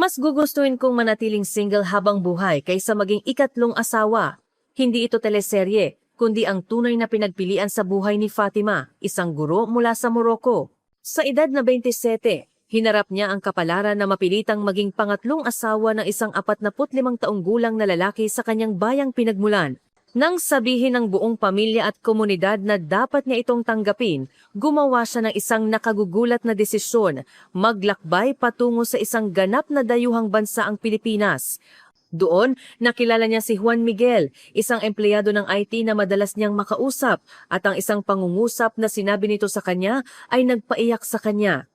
Mas gugustuhin kong manatiling single habang buhay kaysa maging ikatlong asawa. Hindi ito teleserye, kundi ang tunay na pinagpilian sa buhay ni Fatima, isang guro mula sa Morocco. Sa edad na 27, hinarap niya ang kapalaran na mapilitang maging pangatlong asawa ng isang 45 taong gulang na lalaki sa kanyang bayang pinagmulan. Nang sabihin ng buong pamilya at komunidad na dapat niya itong tanggapin, gumawa siya ng isang nakagugulat na desisyon, maglakbay patungo sa isang ganap na dayuhang bansa ang Pilipinas. Doon, nakilala niya si Juan Miguel, isang empleyado ng IT na madalas niyang makausap, at ang isang pangungusap na sinabi nito sa kanya ay nagpaiyak sa kanya.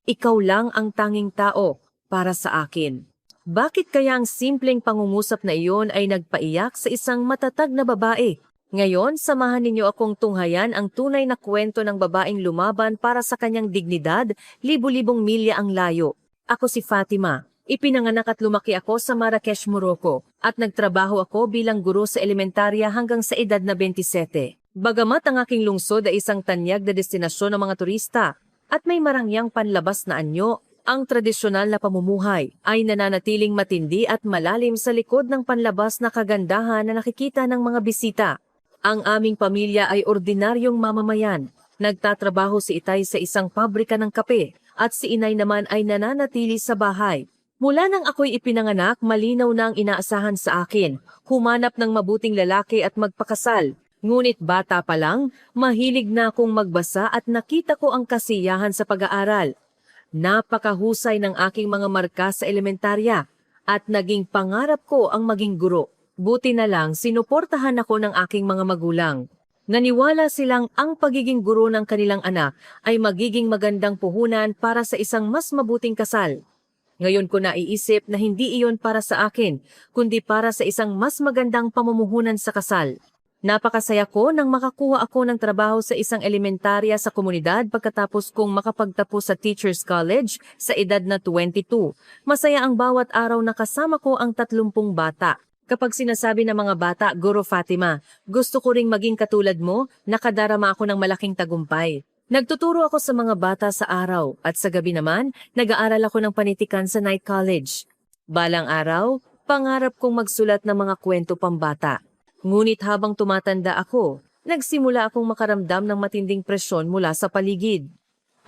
Ikaw lang ang tanging tao para sa akin. Bakit kaya ang simpleng pangungusap na iyon ay nagpaiyak sa isang matatag na babae? Ngayon, samahan ninyo akong tunghayan ang tunay na kwento ng babaeng lumaban para sa kanyang dignidad, libu-libong milya ang layo. Ako si Fatima. Ipinanganak at lumaki ako sa Marrakech, Morocco, at nagtrabaho ako bilang guro sa elementarya hanggang sa edad na 27. Bagamat ang aking lungsod ay isang tanyag na destinasyon ng mga turista, at may marangyang panlabas na anyo, ang tradisyonal na pamumuhay ay nananatiling matindi at malalim sa likod ng panlabas na kagandahan na nakikita ng mga bisita. Ang aming pamilya ay ordinaryong mamamayan. Nagtatrabaho si Itay sa isang pabrika ng kape at si Inay naman ay nananatili sa bahay. Mula nang ako'y ipinanganak, malinaw na ang inaasahan sa akin, humanap ng mabuting lalaki at magpakasal. Ngunit bata pa lang, mahilig na akong magbasa at nakita ko ang kasiyahan sa pag-aaral. Napakahusay ng aking mga marka sa elementarya at naging pangarap ko ang maging guro. Buti na lang sinuportahan ako ng aking mga magulang. Naniwala silang ang pagiging guro ng kanilang anak ay magiging magandang puhunan para sa isang mas mabuting kasal. Ngayon ko naiisip na hindi iyon para sa akin, kundi para sa isang mas magandang pamumuhunan sa kasal. Napakasaya ko nang makakuha ako ng trabaho sa isang elementarya sa komunidad pagkatapos kong makapagtapos sa Teachers College sa edad na 22. Masaya ang bawat araw na kasama ko ang 30 bata. Kapag sinasabi ng mga bata, Guro Fatima, gusto ko ring maging katulad mo, nakadarama ako ng malaking tagumpay. Nagtuturo ako sa mga bata sa araw at sa gabi naman, nag-aaral ako ng panitikan sa night college. Balang araw, pangarap kong magsulat ng mga kwento pambata. Ngunit habang tumatanda ako, nagsimula akong makaramdam ng matinding presyon mula sa paligid.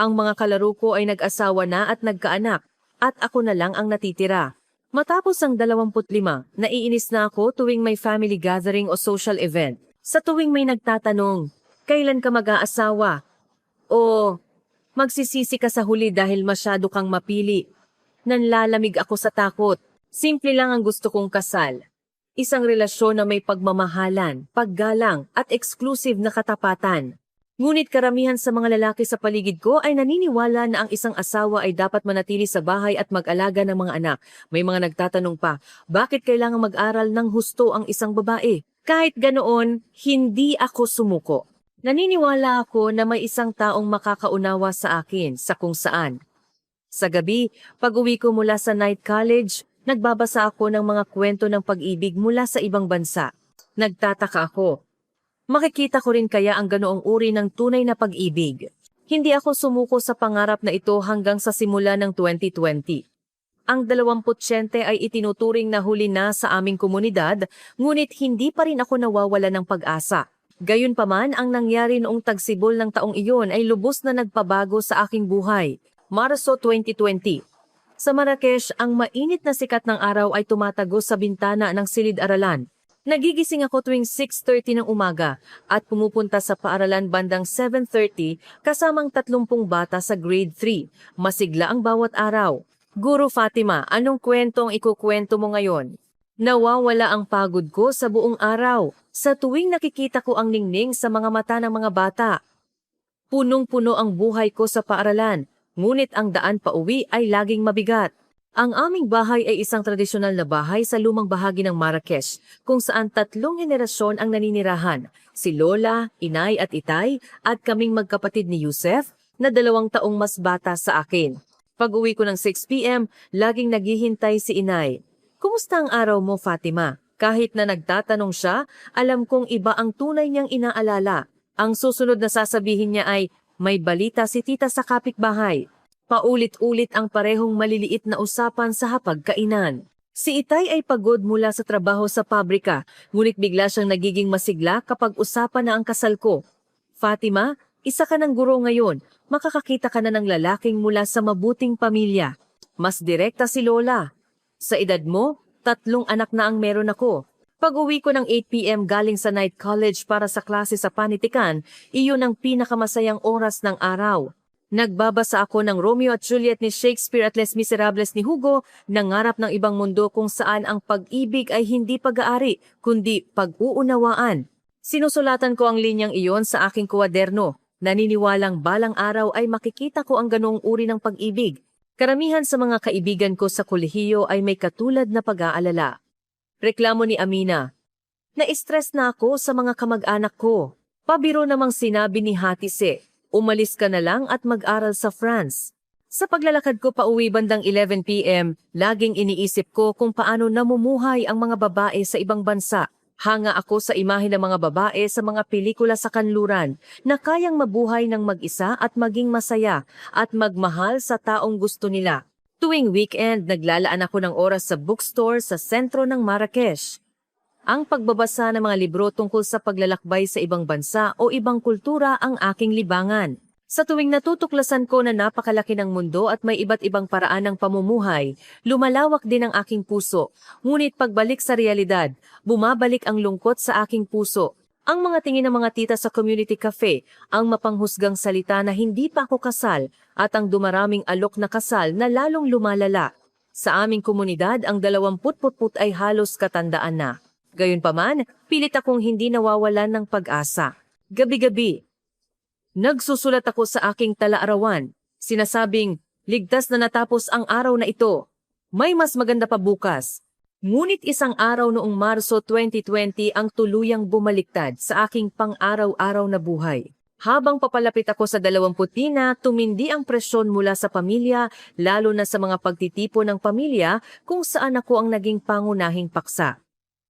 Ang mga kalaro ko ay nag-asawa na at nagkaanak, at ako na lang ang natitira. Matapos ang 25, naiinis na ako tuwing may family gathering o social event. Sa tuwing may nagtatanong, kailan ka mag-aasawa? O magsisisi ka sa huli dahil masyado kang mapili. Nanlalamig ako sa takot. Simple lang ang gusto kong kasal. Isang relasyon na may pagmamahalan, paggalang at exclusive na katapatan. Ngunit karamihan sa mga lalaki sa paligid ko ay naniniwala na ang isang asawa ay dapat manatili sa bahay at mag-alaga ng mga anak. May mga nagtatanong pa, bakit kailangang mag-aral ng husto ang isang babae? Kahit ganoon, hindi ako sumuko. Naniniwala ako na may isang taong makakaunawa sa akin sa kung saan. Sa gabi, pag-uwi ko mula sa night college, nagbabasa ako ng mga kwento ng pag-ibig mula sa ibang bansa. Nagtataka ako. Makikita ko rin kaya ang ganoong uri ng tunay na pag-ibig. Hindi ako sumuko sa pangarap na ito hanggang sa simula ng 2020. Ang 20 ay itinuturing na huli na sa aming komunidad, ngunit hindi pa rin ako nawawala ng pag-asa. Gayunpaman, ang nangyari noong tagsibol ng taong iyon ay lubos na nagpabago sa aking buhay. Marso 2020. Sa Marrakech, ang mainit na sikat ng araw ay tumatagos sa bintana ng silid-aralan. Nagigising ako tuwing 6:30 ng umaga at pumupunta sa paaralan bandang 7:30 kasamang 30 bata sa grade 3. Masigla ang bawat araw. Guro Fatima, anong kwentong ikukwento mo ngayon? Nawawala ang pagod ko sa buong araw sa tuwing nakikita ko ang ningning sa mga mata ng mga bata. Punong-puno ang buhay ko sa paaralan, ngunit ang daan pauwi ay laging mabigat. Ang aming bahay ay isang tradisyonal na bahay sa lumang bahagi ng Marrakech, kung saan 3 henerasyon ang naninirahan, si Lola, Inay at Itay, at kaming magkapatid ni Yusef, na 2 taong mas bata sa akin. Pag-uwi ko ng 6 p.m., laging naghihintay si Inay. Kumusta ang araw mo, Fatima? Kahit na nagtatanong siya, alam kong iba ang tunay niyang inaalala. Ang susunod na sasabihin niya ay, may balita si tita sa kapitbahay. Paulit-ulit ang parehong maliliit na usapan sa hapagkainan. Si Itay ay pagod mula sa trabaho sa pabrika, ngunit bigla siyang nagiging masigla kapag usapan na ang kasal ko. Fatima, isa ka ng guro ngayon, makakakita ka na ng lalaking mula sa mabuting pamilya. Mas direkta si Lola. Sa edad mo, 3 anak na ang meron ako. Pag-uwi ko ng 8 p.m. galing sa night college para sa klase sa panitikan, iyon ang pinakamasayang oras ng araw. Nagbabasa ako ng Romeo at Juliet ni Shakespeare at Les Miserables ni Hugo, nangarap ng ibang mundo kung saan ang pag-ibig ay hindi pag-aari, kundi pag-uunawaan. Sinusulatan ko ang linyang iyon sa aking kwaderno. Naniniwalang balang araw ay makikita ko ang ganoong uri ng pag-ibig. Karamihan sa mga kaibigan ko sa kolehiyo ay may katulad na pag-aalala. Reklamo ni Amina. Na-stress na ako sa mga kamag-anak ko. Pabiro namang sinabi ni Hatise. Umalis ka na lang at mag-aral sa France. Sa paglalakad ko pa uwi bandang 11 p.m., laging iniisip ko kung paano namumuhay ang mga babae sa ibang bansa. Hanga ako sa imahe ng mga babae sa mga pelikula sa kanluran na kayang mabuhay ng mag-isa at maging masaya at magmahal sa taong gusto nila. Tuwing weekend, naglalaan ako ng oras sa bookstore sa sentro ng Marrakesh. Ang pagbabasa ng mga libro tungkol sa paglalakbay sa ibang bansa o ibang kultura ang aking libangan. Sa tuwing natutuklasan ko na napakalaki ng mundo at may iba't ibang paraan ng pamumuhay, lumalawak din ang aking puso. Ngunit pagbalik sa realidad, bumabalik ang lungkot sa aking puso. Ang mga tingin ng mga tita sa community cafe, ang mapanghusgang salita na hindi pa ako kasal, at ang dumaraming alok na kasal na lalong lumalala. Sa aming komunidad, ang 20 putput ay halos katandaan na. Gayunpaman, pilit akong hindi nawawalan ng pag-asa. Gabi-gabi, nagsusulat ako sa aking tala-arawan, sinasabing, ligtas na natapos ang araw na ito. May mas maganda pa bukas. Ngunit isang araw noong Marso 2020 ang tuluyang bumaliktad sa aking pang-araw-araw na buhay. Habang papalapit ako sa 20 na, tumindi ang presyon mula sa pamilya, lalo na sa mga pagtitipon ng pamilya kung saan ako ang naging pangunahing paksa.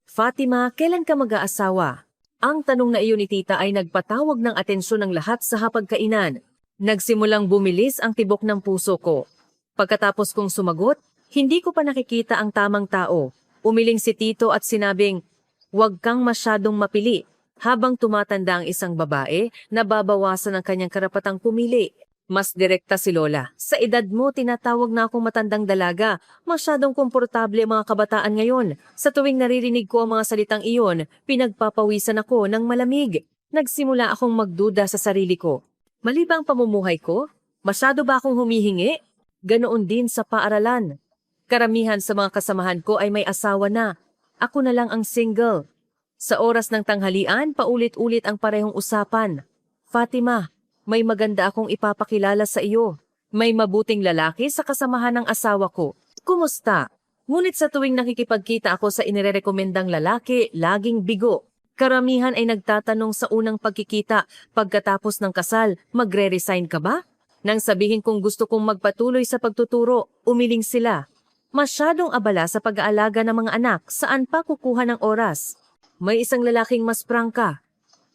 Fatima, kailan ka mag-aasawa? Ang tanong na iyon ni tita ay nagpatawag ng atensyon ng lahat sa hapagkainan. Nagsimulang bumilis ang tibok ng puso ko. Pagkatapos kong sumagot, hindi ko pa nakikita ang tamang tao. Umiling si tito at sinabing, "Huwag kang masyadong mapili." Habang tumatanda ang isang babae, nababawasan ang kanyang karapatang pumili. Mas direkta si Lola. Sa edad mo, tinatawag na akong matandang dalaga. Masyadong komportable ang mga kabataan ngayon. Sa tuwing naririnig ko ang mga salitang iyon, pinagpapawisan ako ng malamig. Nagsimula akong magduda sa sarili ko. Mali ba ang pamumuhay ko? Masyado ba akong humihingi? Ganoon din sa paaralan. Karamihan sa mga kasamahan ko ay may asawa na. Ako na lang ang single. Sa oras ng tanghalian, paulit-ulit ang parehong usapan. Fatima, may maganda akong ipapakilala sa iyo. May mabuting lalaki sa kasamahan ng asawa ko. Kumusta? Ngunit sa tuwing nakikipagkita ako sa inirerekomendang lalaki, laging bigo. Karamihan ay nagtatanong sa unang pagkikita, pagkatapos ng kasal, magre-resign ka ba? Nang sabihin kong gusto kong magpatuloy sa pagtuturo, umiling sila. Masyadong abala sa pag-aalaga ng mga anak, saan pa kukuha ng oras? May isang lalaking mas prangka.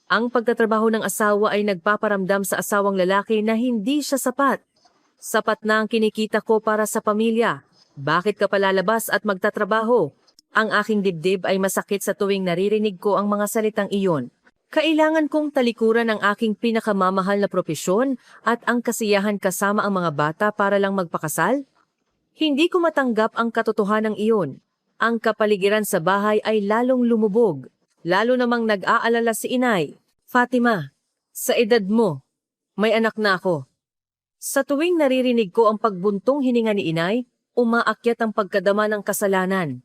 Ang pagtatrabaho ng asawa ay nagpaparamdam sa asawang lalaki na hindi siya sapat. Sapat na ang kinikita ko para sa pamilya. Bakit ka palalabas at magtatrabaho? Ang aking dibdib ay masakit sa tuwing naririnig ko ang mga salitang iyon. Kailangan kong talikuran ang aking pinakamamahal na propesyon at ang kasiyahan kasama ang mga bata para lang magpakasal? Hindi ko matanggap ang katotohanan iyon. Ang kapaligiran sa bahay ay lalong lumubog. Lalo namang nag-aalala si inay. Fatima, sa edad mo, may anak na ako. Sa tuwing naririnig ko ang pagbuntong hininga ni inay, umaakyat ang pagkadama ng kasalanan.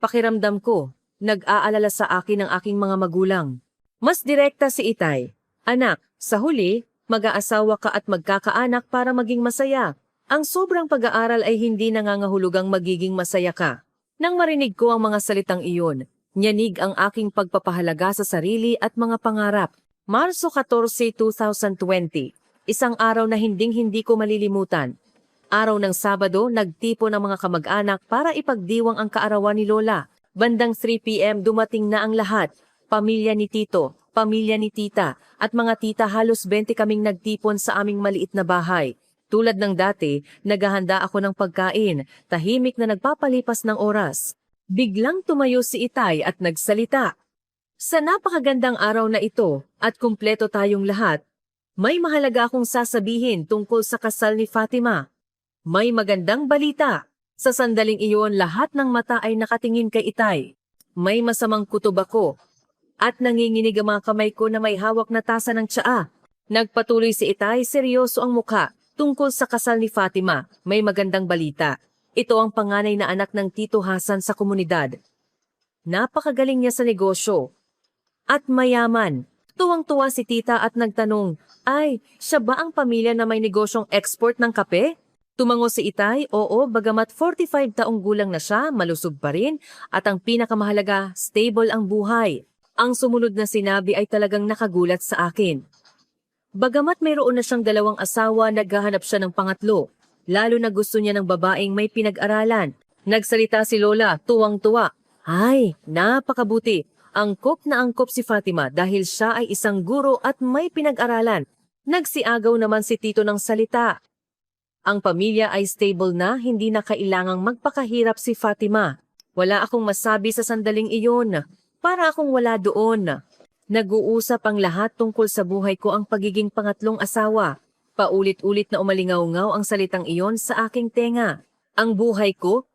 Pakiramdam ko, nag-aalala sa akin ang aking mga magulang. Mas direkta si Itay. Anak, sa huli, mag-aasawa ka at magkakaanak para maging masaya. Ang sobrang pag-aaral ay hindi nangangahulugang magiging masaya ka. Nang marinig ko ang mga salitang iyon, nyanig ang aking pagpapahalaga sa sarili at mga pangarap. Marso 14, 2020, isang araw na hinding-hindi ko malilimutan. Araw ng Sabado, nagtipon ang mga kamag-anak para ipagdiwang ang kaarawan ni Lola. Bandang 3 p.m. dumating na ang lahat. Pamilya ni Tito, pamilya ni Tita, at mga tita halos 20 kaming nagtipon sa aming maliit na bahay. Tulad ng dati, naghahanda ako ng pagkain, tahimik na nagpapalipas ng oras. Biglang tumayo si Itay at nagsalita. Sa napakagandang araw na ito at kumpleto tayong lahat, may mahalaga akong sasabihin tungkol sa kasal ni Fatima. May magandang balita. Sa sandaling iyon, lahat ng mata ay nakatingin kay Itay. May masamang kutob ako at nanginginig ang mga kamay ko na may hawak na tasa ng tsaa. Nagpatuloy si Itay, seryoso ang mukha. Tungkol sa kasal ni Fatima, may magandang balita. Ito ang panganay na anak ng Tito Hasan sa komunidad. Napakagaling niya sa negosyo. At mayaman. Tuwang-tuwa si tita at nagtanong, ay, siya ba ang pamilya na may negosyong export ng kape? Tumango si Itay, oo, bagamat 45 taong gulang na siya, malusog pa rin, at ang pinakamahalaga, stable ang buhay. Ang sumunod na sinabi ay talagang nakagulat sa akin. Bagamat mayroon na siyang 2 asawa, naghahanap siya ng pangatlo, lalo na gusto niya ng babaeng may pinag-aralan. Nagsalita si Lola, tuwang-tuwa. Ay, napakabuti. Angkop na angkop si Fatima dahil siya ay isang guro at may pinag-aralan. Nagsiagaw naman si Tito ng salita. Ang pamilya ay stable na, hindi na kailangang magpakahirap si Fatima. Wala akong masabi sa sandaling iyon. Para akong wala doon. Nag-uusap ang lahat tungkol sa buhay ko, ang pagiging pangatlong asawa. Paulit-ulit na umalingaw-ngaw ang salitang iyon sa aking tenga. Ang buhay ko,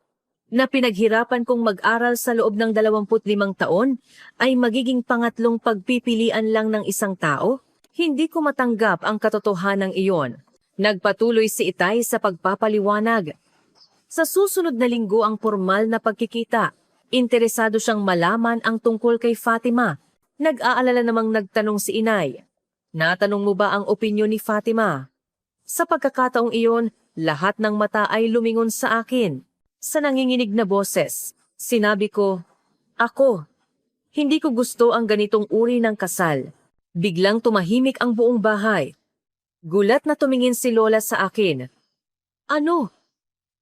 na pinaghirapan kong mag-aral sa loob ng 25 taon, ay magiging pangatlong pagpipilian lang ng isang tao? Hindi ko matanggap ang katotohanan iyon. Nagpatuloy si Itay sa pagpapaliwanag. Sa susunod na linggo ang formal na pagkikita. Interesado siyang malaman ang tungkol kay Fatima. Nag-aalala namang nagtanong si Inay. Natanong mo ba ang opinyon ni Fatima? Sa pagkakataong iyon, lahat ng mata ay lumingon sa akin. Sa nanginginig na boses, sinabi ko, ako, hindi ko gusto ang ganitong uri ng kasal. Biglang tumahimik ang buong bahay. Gulat na tumingin si Lola sa akin. Ano?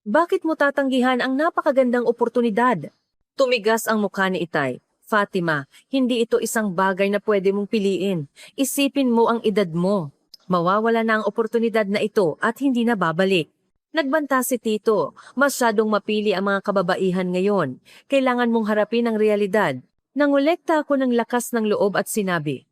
Bakit mo tatanggihan ang napakagandang oportunidad? Tumigas ang mukha ni Itay. Fatima, hindi ito isang bagay na pwede mong piliin. Isipin mo ang edad mo. Mawawala na ang oportunidad na ito at hindi na babalik. Nagbanta si Tito, masyadong mapili ang mga kababaihan ngayon. Kailangan mong harapin ang realidad. Nangolekta ako ng lakas ng loob at sinabi,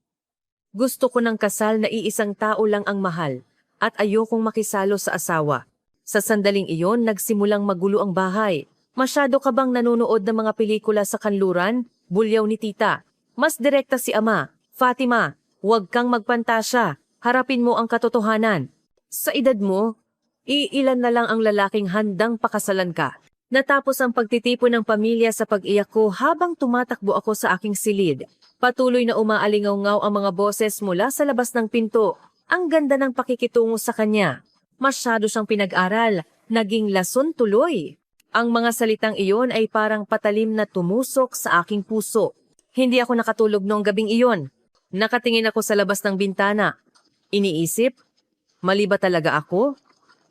gusto ko ng kasal na iisang tao lang ang mahal at ayokong makisalo sa asawa. Sa sandaling iyon, nagsimulang magulo ang bahay. Masyado ka bang nanonood ng mga pelikula sa kanluran? Bulyaw ni tita. Mas direkta si ama. Fatima, huwag kang magpantasya. Harapin mo ang katotohanan. Sa edad mo, iilan na lang ang lalaking handang pakasalan ka. Natapos ang pagtitipon ng pamilya sa pag-iyak ko habang tumatakbo ako sa aking silid. Patuloy na umaalingaw-ngaw ang mga boses mula sa labas ng pinto. Ang ganda ng pakikitungo sa kanya. Masyado siyang pinag-aral. Naging lason tuloy. Ang mga salitang iyon ay parang patalim na tumusok sa aking puso. Hindi ako nakatulog noong gabing iyon. Nakatingin ako sa labas ng bintana. Iniisip, mali ba talaga ako?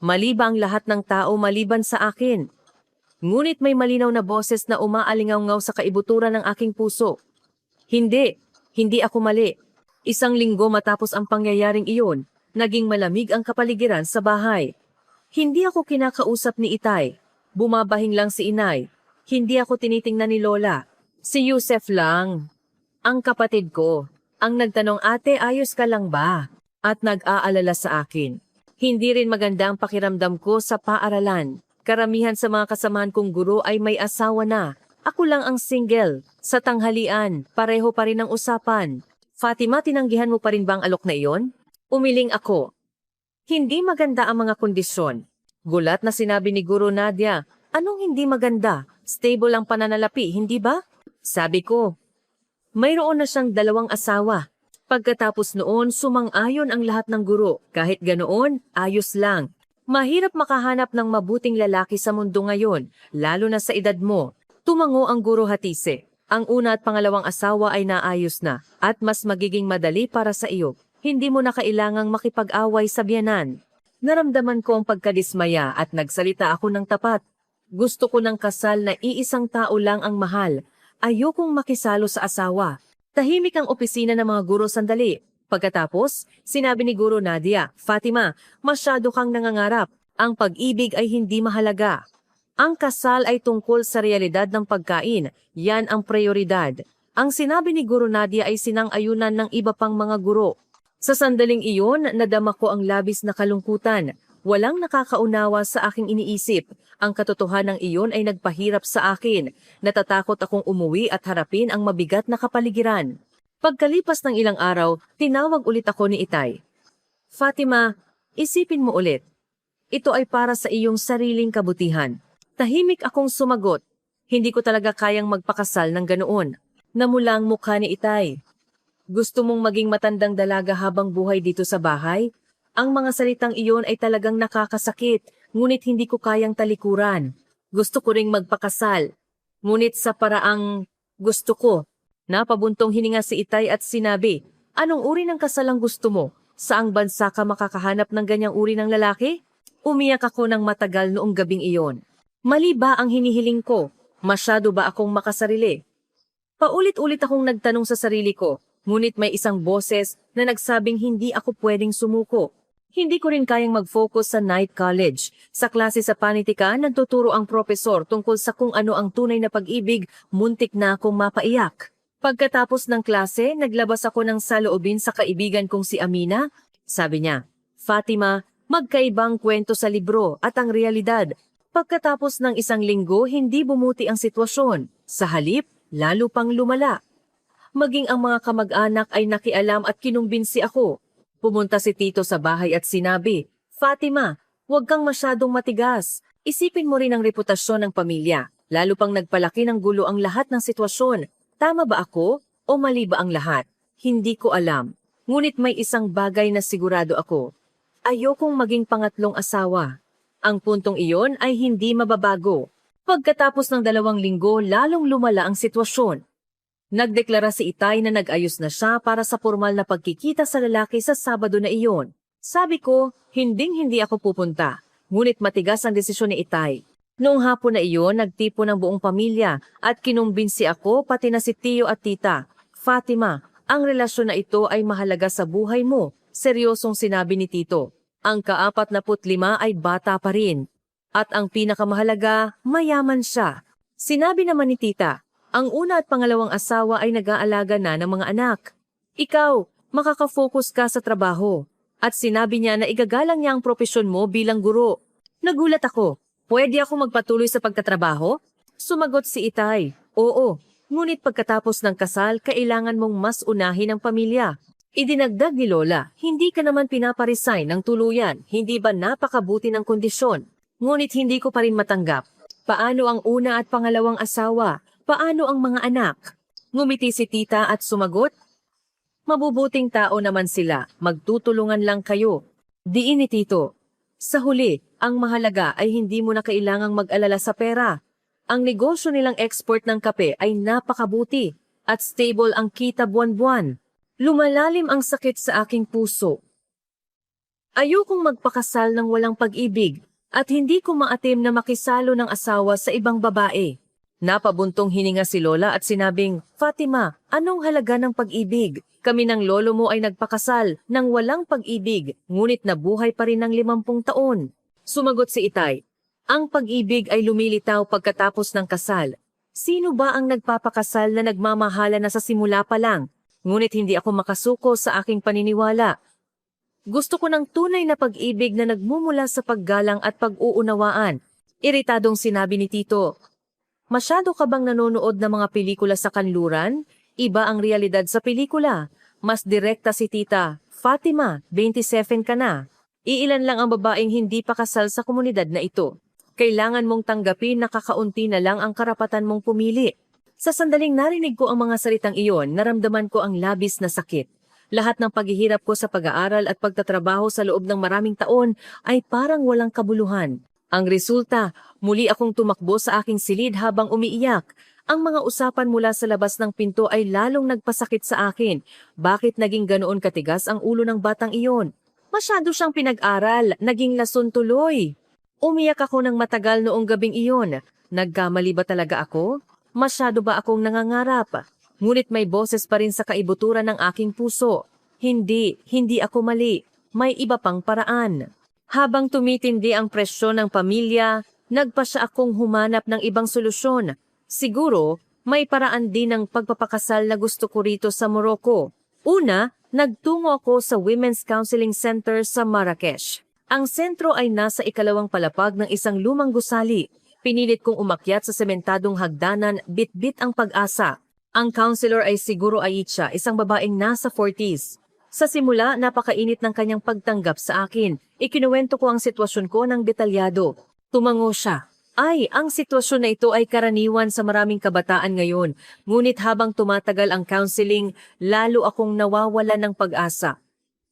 Mali ba ang lahat ng tao maliban sa akin? Ngunit may malinaw na boses na umaalingaw-ngaw sa kaibuturan ng aking puso. Hindi ako mali. Isang linggo matapos ang pangyayaring iyon, naging malamig ang kapaligiran sa bahay. Hindi ako kinakausap ni Itay. Bumabahing lang si Inay. Hindi ako tinitingnan ni Lola. Si Yusef lang. Ang kapatid ko. Ang nagtanong, ate, ayos ka lang ba? At nag-aalala sa akin. Hindi rin maganda ang pakiramdam ko sa paaralan. Karamihan sa mga kasamahan kong guro ay may asawa na. Ako lang ang single. Sa tanghalian, pareho pa rin ang usapan. Fatima, tinanggihan mo pa rin ba ang alok na iyon? Umiling ako. Hindi maganda ang mga kondisyon. Gulat na sinabi ni Guro Nadia, anong hindi maganda? Stable ang pananalapi, hindi ba? Sabi ko, mayroon na siyang 2 asawa. Pagkatapos noon, sumang-ayon ang lahat ng guro. Kahit ganoon, ayos lang. Mahirap makahanap ng mabuting lalaki sa mundo ngayon, lalo na sa edad mo. Tumango ang Guro Hatise. Ang una at pangalawang asawa ay naayos na at mas magiging madali para sa iyo. Hindi mo na kailangang makipag-away sa biyanan. Naramdaman ko ang pagkadismaya at nagsalita ako ng tapat. Gusto ko ng kasal na iisang tao lang ang mahal. Ayokong makisalo sa asawa. Tahimik ang opisina ng mga guro sandali. Pagkatapos, sinabi ni Guro Nadia, Fatima, masyado kang nangangarap. Ang pag-ibig ay hindi mahalaga. Ang kasal ay tungkol sa realidad ng pagkain. Yan ang prioridad. Ang sinabi ni Guro Nadia ay sinang-ayunan ng iba pang mga guro. Sa sandaling iyon, nadama ko ang labis na kalungkutan. Walang nakakaunawa sa aking iniisip. Ang katotohanan iyon ay nagpahirap sa akin. Natatakot akong umuwi at harapin ang mabigat na kapaligiran. Pagkalipas ng ilang araw, tinawag ulit ako ni Itay. Fatima, isipin mo ulit. Ito ay para sa iyong sariling kabutihan. Tahimik akong sumagot. Hindi ko talaga kayang magpakasal ng ganoon. Namula ang mukha ni Itay. Gusto mong maging matandang dalaga habang buhay dito sa bahay? Ang mga salitang iyon ay talagang nakakasakit, ngunit hindi ko kayang talikuran. Gusto ko ring magpakasal, ngunit sa paraang gusto ko. Napabuntong hininga si Itay at sinabi, anong uri ng kasal ang gusto mo? Saang bansa ka makakahanap ng ganyang uri ng lalaki? Umiyak ako ng matagal noong gabing iyon. Mali ba ang hinihiling ko? Masyado ba akong makasarili? Paulit-ulit akong nagtanong sa sarili ko, ngunit may isang boses na nagsabing hindi ako pwedeng sumuko. Hindi ko rin kayang mag-focus sa night college. Sa klase sa panitika, nagtuturo ang propesor tungkol sa kung ano ang tunay na pag-ibig, muntik na akong mapaiyak. Pagkatapos ng klase, naglabas ako ng saloobin sa kaibigan kong si Amina. Sabi niya, Fatima, magkaibang kwento sa libro at ang realidad. Pagkatapos ng isang linggo, hindi bumuti ang sitwasyon. Sa halip, lalo pang lumala. Maging ang mga kamag-anak ay nakialam at kinumbinsi ako. Pumunta si Tito sa bahay at sinabi, Fatima, huwag kang masyadong matigas. Isipin mo rin ang reputasyon ng pamilya. Lalo pang nagpalaki ng gulo ang lahat ng sitwasyon. Tama ba ako o mali ba ang lahat? Hindi ko alam. Ngunit may isang bagay na sigurado ako. Ayokong maging pangatlong asawa. Ang puntong iyon ay hindi mababago. Pagkatapos ng 2 linggo, lalong lumala ang sitwasyon. Nagdeklara si Itay na nag-ayos na siya para sa formal na pagkikita sa lalaki sa Sabado na iyon. Sabi ko, hinding-hindi ako pupunta. Ngunit matigas ang desisyon ni Itay. Noong hapon na iyon, nagtipo ng buong pamilya at kinumbinsi ako pati na si Tiyo at Tita. Fatima, ang relasyon na ito ay mahalaga sa buhay mo. Seryosong sinabi ni Tito. Ang ka-45 ay bata pa rin. At ang pinakamahalaga, mayaman siya. Sinabi naman ni Tita, ang una at pangalawang asawa ay nag-aalaga na ng mga anak. Ikaw, makaka-focus ka sa trabaho. At sinabi niya na igagalang niya ang propesyon mo bilang guro. Nagulat ako, pwede ako magpatuloy sa pagtatrabaho? Sumagot si Itay, oo. Ngunit pagkatapos ng kasal, kailangan mong mas unahin ang pamilya. Idinagdag ni Lola, hindi ka naman pinaparesign ng tuluyan, hindi ba napakabuti ng kondisyon? Ngunit hindi ko pa rin matanggap. Paano ang una at pangalawang asawa? Paano ang mga anak? Ngumiti si Tita at sumagot, mabubuting tao naman sila, magtutulungan lang kayo. Diin ni Tito, sa huli, ang mahalaga ay hindi mo na kailangang mag-alala sa pera. Ang negosyo nilang export ng kape ay napakabuti at stable ang kita buwan-buwan. Lumalalim ang sakit sa aking puso. Ayokong magpakasal ng walang pag-ibig at hindi ko maatim na makisalo ng asawa sa ibang babae. Napabuntong hininga si Lola at sinabing, Fatima, anong halaga ng pag-ibig? Kami ng lolo mo ay nagpakasal ng walang pag-ibig, ngunit nabuhay pa rin ng 50 taon. Sumagot si Itay, ang pag-ibig ay lumilitaw pagkatapos ng kasal. Sino ba ang nagpapakasal na nagmamahala na sa simula pa lang? Ngunit hindi ako makasuko sa aking paniniwala. Gusto ko ng tunay na pag-ibig na nagmumula sa paggalang at pag-uunawaan. Iritadong sinabi ni Tito, masyado ka bang nanonood ng mga pelikula sa kanluran? Iba ang realidad sa pelikula. Mas direkta si Tita, Fatima, 27 ka na. Iilan lang ang babaeng hindi pa kasal sa komunidad na ito. Kailangan mong tanggapin na kakaunti na lang ang karapatan mong pumili. Sa sandaling narinig ko ang mga salitang iyon, naramdaman ko ang labis na sakit. Lahat ng paghihirap ko sa pag-aaral at pagtatrabaho sa loob ng maraming taon ay parang walang kabuluhan. Ang resulta, muli akong tumakbo sa aking silid habang umiiyak. Ang mga usapan mula sa labas ng pinto ay lalong nagpasakit sa akin. Bakit naging ganoon katigas ang ulo ng batang iyon? Masyado siyang pinag-aral, naging lason tuloy. Umiyak ako ng matagal noong gabing iyon. Nagkamali ba talaga ako? Masyado ba akong nangangarap? Ngunit may boses pa rin sa kaibuturan ng aking puso. Hindi ako mali. May iba pang paraan. Habang tumitindi ang presyon ng pamilya, nagpasya akong humanap ng ibang solusyon. Siguro, may paraan din ng pagpapakasal na gusto ko rito sa Morocco. Una, nagtungo ako sa Women's Counseling Center sa Marrakesh. Ang sentro ay nasa ikalawang palapag ng isang lumang gusali. Pinilit kong umakyat sa sementadong hagdanan, bit-bit ang pag-asa. Ang counselor ay siguro Aisha, isang babaeng nasa 40s. Sa simula, napakainit ng kanyang pagtanggap sa akin. Ikinuwento ko ang sitwasyon ko ng detalyado. Tumango siya. Ay, ang sitwasyon na ito ay karaniwan sa maraming kabataan ngayon. Ngunit habang tumatagal ang counseling, lalo akong nawawala ng pag-asa.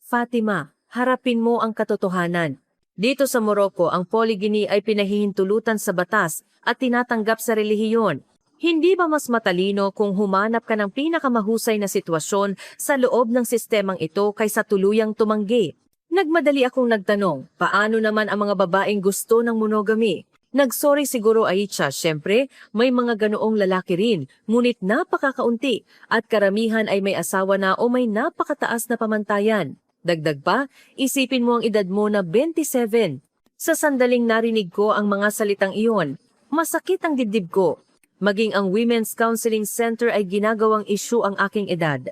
Fatima, harapin mo ang katotohanan. Dito sa Morocco, ang polygyny ay pinahihintulutan sa batas at tinatanggap sa relihiyon. Hindi ba mas matalino kung humanap ka ng pinakamahusay na sitwasyon sa loob ng sistemang ito kaysa tuluyang tumanggi? Nagmadali akong nagtanong, paano naman ang mga babaeng gusto ng monogamy? Nagsorry siguro Aisha, syempre, may mga ganoong lalaki rin, ngunit napakakaunti at karamihan ay may asawa na o may napakataas na pamantayan. Dagdag pa, isipin mo ang edad mo na 27. Sa sandaling narinig ko ang mga salitang iyon, masakit ang dibdib ko. Maging ang Women's Counseling Center ay ginagawang issue ang aking edad.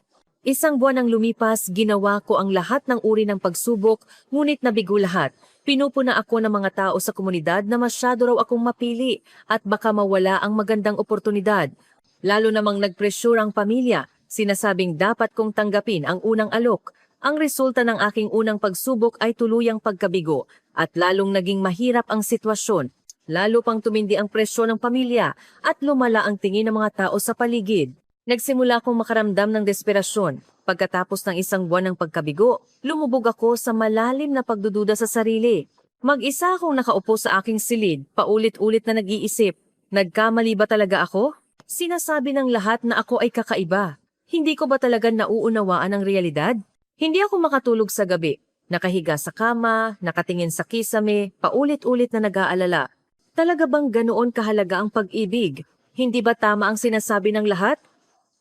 Isang buwan ang lumipas, ginawa ko ang lahat ng uri ng pagsubok, ngunit nabigo lahat. Pinupuna ako ng mga tao sa komunidad na masyado raw akong mapili at baka mawala ang magandang oportunidad. Lalo namang nagpresyur ang pamilya, sinasabing dapat kong tanggapin ang unang alok. Ang resulta ng aking unang pagsubok ay tuluyang pagkabigo at lalong naging mahirap ang sitwasyon. Lalo pang tumindi ang presyo ng pamilya at lumala ang tingin ng mga tao sa paligid. Nagsimula akong makaramdam ng desperasyon. Pagkatapos ng isang buwan ng pagkabigo, lumubog ako sa malalim na pagdududa sa sarili. Mag-isa akong nakaupo sa aking silid, paulit-ulit na nag-iisip. Nagkamali ba talaga ako? Sinasabi ng lahat na ako ay kakaiba. Hindi ko ba talaga nauunawaan ang realidad? Hindi ako makatulog sa gabi. Nakahiga sa kama, nakatingin sa kisame, paulit-ulit na nag-aalala. Talaga bang ganoon kahalaga ang pag-ibig? Hindi ba tama ang sinasabi ng lahat?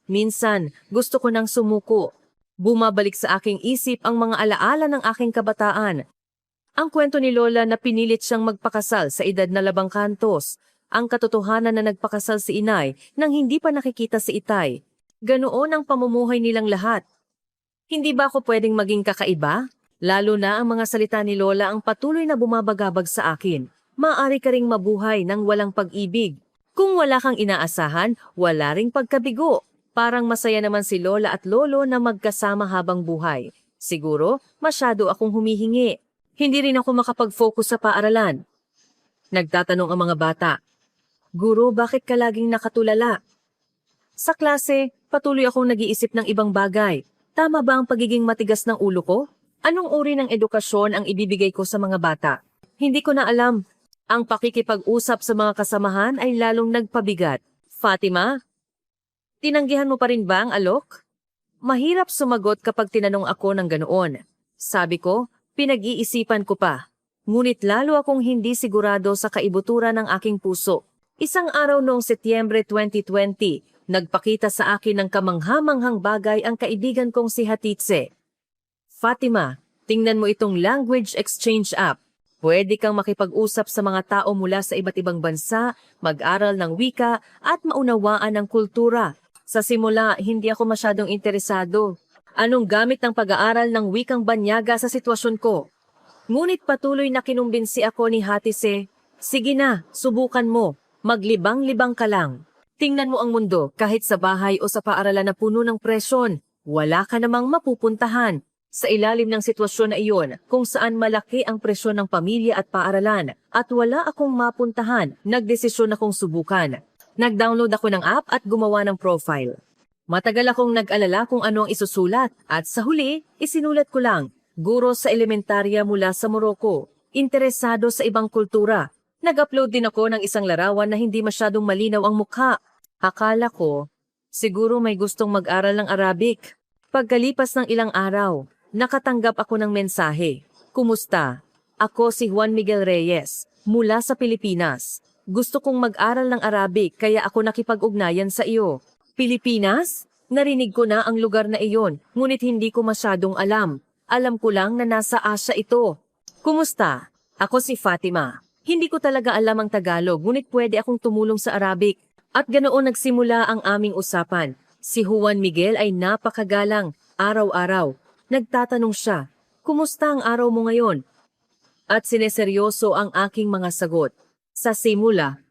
Minsan, gusto ko nang sumuko. Bumabalik sa aking isip ang mga alaala ng aking kabataan. Ang kwento ni Lola na pinilit siyang magpakasal sa edad na labang kantos. Ang katotohanan na nagpakasal si inay nang hindi pa nakikita si itay. Ganoon ang pamumuhay nilang lahat. Hindi ba ako pwedeng maging kakaiba? Lalo na ang mga salita ni Lola ang patuloy na bumabagabag sa akin. Maaari ka ring mabuhay ng walang pag-ibig. Kung wala kang inaasahan, wala ring pagkabigo. Parang masaya naman si Lola at Lolo na magkasama habang buhay. Siguro, masyado akong humihingi. Hindi rin ako makapag-focus sa paaralan. Nagtatanong ang mga bata, Guro, bakit ka laging nakatulala? Sa klase, patuloy akong nag-iisip ng ibang bagay. Tama ba ang pagiging matigas ng ulo ko? Anong uri ng edukasyon ang ibibigay ko sa mga bata? Hindi ko na alam. Ang pakikipag-usap sa mga kasamahan ay lalong nagpabigat. Fatima, tinanggihan mo pa rin ba ang alok? Mahirap sumagot kapag tinanong ako ng ganoon. Sabi ko, pinag-iisipan ko pa. Ngunit lalo akong hindi sigurado sa kaibuturan ng aking puso. Isang araw noong Setyembre 2020, nagpakita sa akin ng kamanghamanghang bagay ang kaibigan kong si Hatitse. Fatima, tingnan mo itong language exchange app. Pwede kang makipag-usap sa mga tao mula sa iba't ibang bansa, mag-aral ng wika at maunawaan ng kultura. Sa simula, hindi ako masyadong interesado. Anong gamit ng pag-aaral ng wikang banyaga sa sitwasyon ko? Ngunit patuloy na kinumbinsi ako ni Hatise, sige na, subukan mo, maglibang-libang ka lang. Tingnan mo ang mundo kahit sa bahay o sa paaralan na puno ng presyon, wala ka namang mapupuntahan. Sa ilalim ng sitwasyon na iyon, kung saan malaki ang presyon ng pamilya at paaralan at wala akong mapuntahan, nagdesisyon akong subukan. Nag-download ako ng app at gumawa ng profile. Matagal akong nag-alala kung ano ang isusulat at sa huli, isinulat ko lang, guro sa elementarya mula sa Morocco, interesado sa ibang kultura. Nag-upload din ako ng isang larawan na hindi masyadong malinaw ang mukha. Akala ko, siguro may gustong mag-aral ng Arabic. Pagkalipas ng ilang araw, nakatanggap ako ng mensahe. Kumusta? Ako si Juan Miguel Reyes, mula sa Pilipinas. Gusto kong mag-aral ng Arabic kaya ako nakipag-ugnayan sa iyo. Pilipinas? Narinig ko na ang lugar na iyon, ngunit hindi ko masyadong alam. Alam ko lang na nasa Asia ito. Kumusta? Ako si Fatima. Hindi ko talaga alam ang Tagalog, ngunit pwede akong tumulong sa Arabic. At ganoon nagsimula ang aming usapan. Si Juan Miguel ay napakagalang, araw-araw. Nagtatanong siya, kumusta ang araw mo ngayon? At sineseryoso ang aking mga sagot. Sa simula,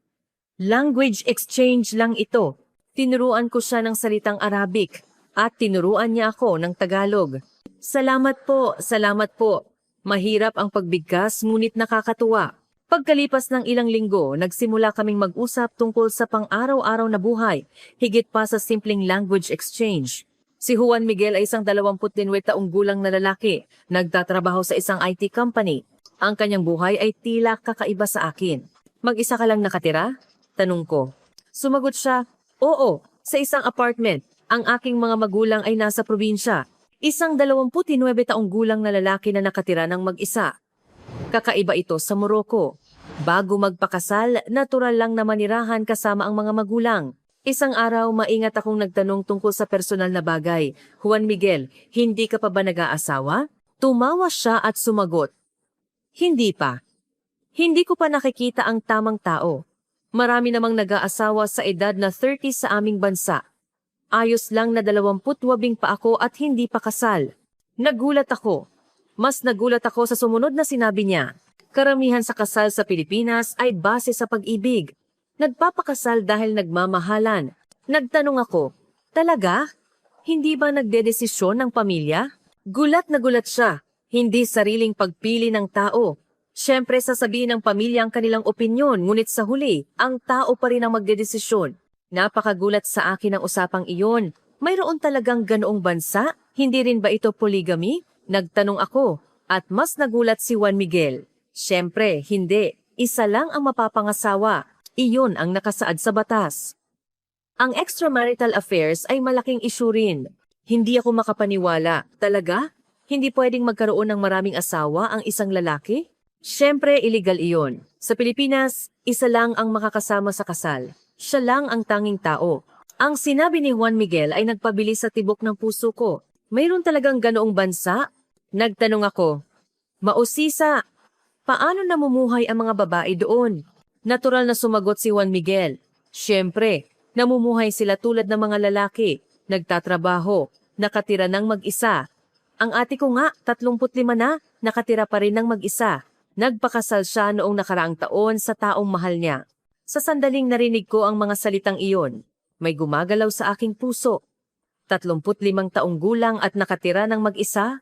language exchange lang ito. Tinuruan ko siya ng salitang Arabic at tinuruan niya ako ng Tagalog. Salamat po, salamat po. Mahirap ang pagbigkas ngunit nakakatuwa. Pagkalipas ng ilang linggo, nagsimula kaming mag-usap tungkol sa pang-araw-araw na buhay, higit pa sa simpleng language exchange. Si Juan Miguel ay isang 29 taong gulang na lalaki, nagtatrabaho sa isang IT company. Ang kanyang buhay ay tila kakaiba sa akin. Mag-isa ka lang nakatira? Tanong ko. Sumagot siya, oo, sa isang apartment. Ang aking mga magulang ay nasa probinsya. Isang 29 taong gulang na lalaki na nakatira ng mag-isa. Kakaiba ito sa Morocco. Bago magpakasal, natural lang na manirahan kasama ang mga magulang. Isang araw, maingat akong nagtanong tungkol sa personal na bagay. Juan Miguel, hindi ka pa ba nag-aasawa? Tumawa siya at sumagot. Hindi pa. Hindi ko pa nakikita ang tamang tao. Marami namang nag-aasawa sa edad na 30 sa aming bansa. Ayos lang na 28 pa ako at hindi pa kasal. Nagulat ako. Mas nagulat ako sa sumunod na sinabi niya. Karamihan sa kasal sa Pilipinas ay base sa pag-ibig. Nagpapakasal dahil nagmamahalan. Nagtanong ako, talaga? Hindi ba nagdedesisyon ng pamilya? Gulat na gulat siya. Hindi sariling pagpili ng tao. Siyempre sasabihin ng pamilya ang kanilang opinyon, ngunit sa huli, ang tao pa rin ang magdedesisyon. Napakagulat sa akin ang usapang iyon. Mayroon talagang ganoong bansa? Hindi rin ba ito polygamy? Nagtanong ako, at mas nagulat si Juan Miguel. Siyempre, hindi. Isa lang ang mapapangasawa. Iyon ang nakasaad sa batas. Ang extramarital affairs ay malaking issue rin. Hindi ako makapaniwala. Talaga? Hindi pwedeng magkaroon ng maraming asawa ang isang lalaki? Siyempre, illegal iyon. Sa Pilipinas, isa lang ang makakasama sa kasal. Siya lang ang tanging tao. Ang sinabi ni Juan Miguel ay nagpabilis sa tibok ng puso ko. Mayroon talagang ganoong bansa? Nagtanong ako, Mausisa, paano namumuhay ang mga babae doon? Natural na sumagot si Juan Miguel. Siyempre, namumuhay sila tulad ng mga lalaki, nagtatrabaho, nakatira ng mag-isa. Ang ate ko nga, 35 na, nakatira pa rin ng mag-isa. Nagpakasal siya noong nakaraang taon sa taong mahal niya. Sa sandaling narinig ko ang mga salitang iyon, may gumagalaw sa aking puso. 35 taong gulang at nakatira ng mag-isa?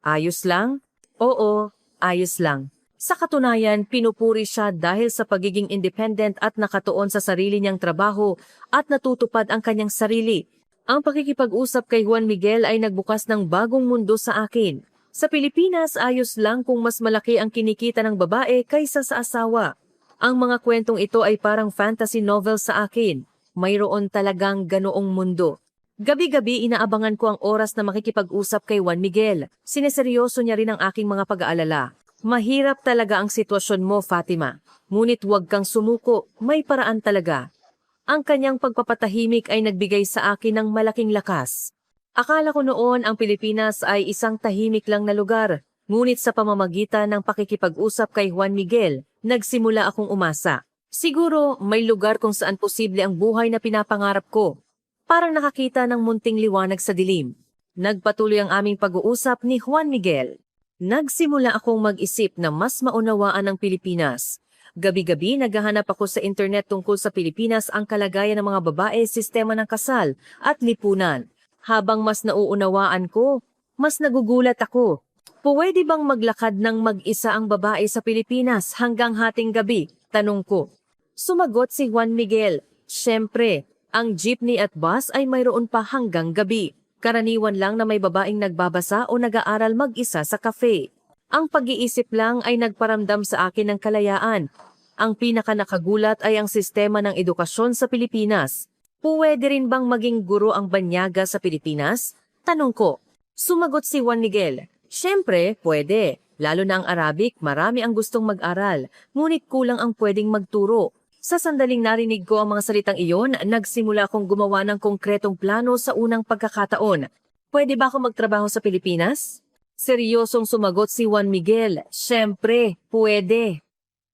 Ayos lang? Oo, ayos lang. Sa katunayan, pinupuri siya dahil sa pagiging independent at nakatuon sa sarili niyang trabaho at natutupad ang kanyang sarili. Ang pakikipag-usap kay Juan Miguel ay nagbukas ng bagong mundo sa akin. Sa Pilipinas, ayos lang kung mas malaki ang kinikita ng babae kaysa sa asawa. Ang mga kwentong ito ay parang fantasy novel sa akin. Mayroon talagang ganoong mundo. Gabi-gabi inaabangan ko ang oras na makikipag-usap kay Juan Miguel. Sineseryoso niya rin ang aking mga pag-aalala. Mahirap talaga ang sitwasyon mo, Fatima. Ngunit huwag kang sumuko, may paraan talaga. Ang kanyang pagpapatahimik ay nagbigay sa akin ng malaking lakas. Akala ko noon ang Pilipinas ay isang tahimik lang na lugar. Ngunit sa pamamagitan ng pakikipag-usap kay Juan Miguel, nagsimula akong umasa. Siguro may lugar kung saan posible ang buhay na pinapangarap ko. Parang nakakita ng munting liwanag sa dilim. Nagpatuloy ang aming pag-uusap ni Juan Miguel. Nagsimula akong mag-isip na mas maunawaan ang Pilipinas. Gabi-gabi naghahanap ako sa internet tungkol sa Pilipinas ang kalagayan ng mga babae, sistema ng kasal at lipunan. Habang mas nauunawaan ko, mas nagugulat ako. Pwede bang maglakad ng mag-isa ang babae sa Pilipinas hanggang hating gabi? Tanong ko. Sumagot si Juan Miguel, siyempre, ang jeepney at bus ay mayroon pa hanggang gabi. Karaniwan lang na may babaeng nagbabasa o nag-aaral mag-isa sa cafe. Ang pag-iisip lang ay nagparamdam sa akin ng kalayaan. Ang pinaka-nakagulat ay ang sistema ng edukasyon sa Pilipinas. Pwede rin bang maging guro ang banyaga sa Pilipinas? Tanong ko. Sumagot si Juan Miguel. Siyempre, pwede. Lalo na ang Arabic, marami ang gustong mag-aral. Ngunit kulang ang pwedeng magturo. Sa sandaling narinig ko ang mga salitang iyon, nagsimula akong gumawa ng konkretong plano sa unang pagkakataon. Pwede ba ako magtrabaho sa Pilipinas? Seryosong sumagot si Juan Miguel. Siyempre, pwede.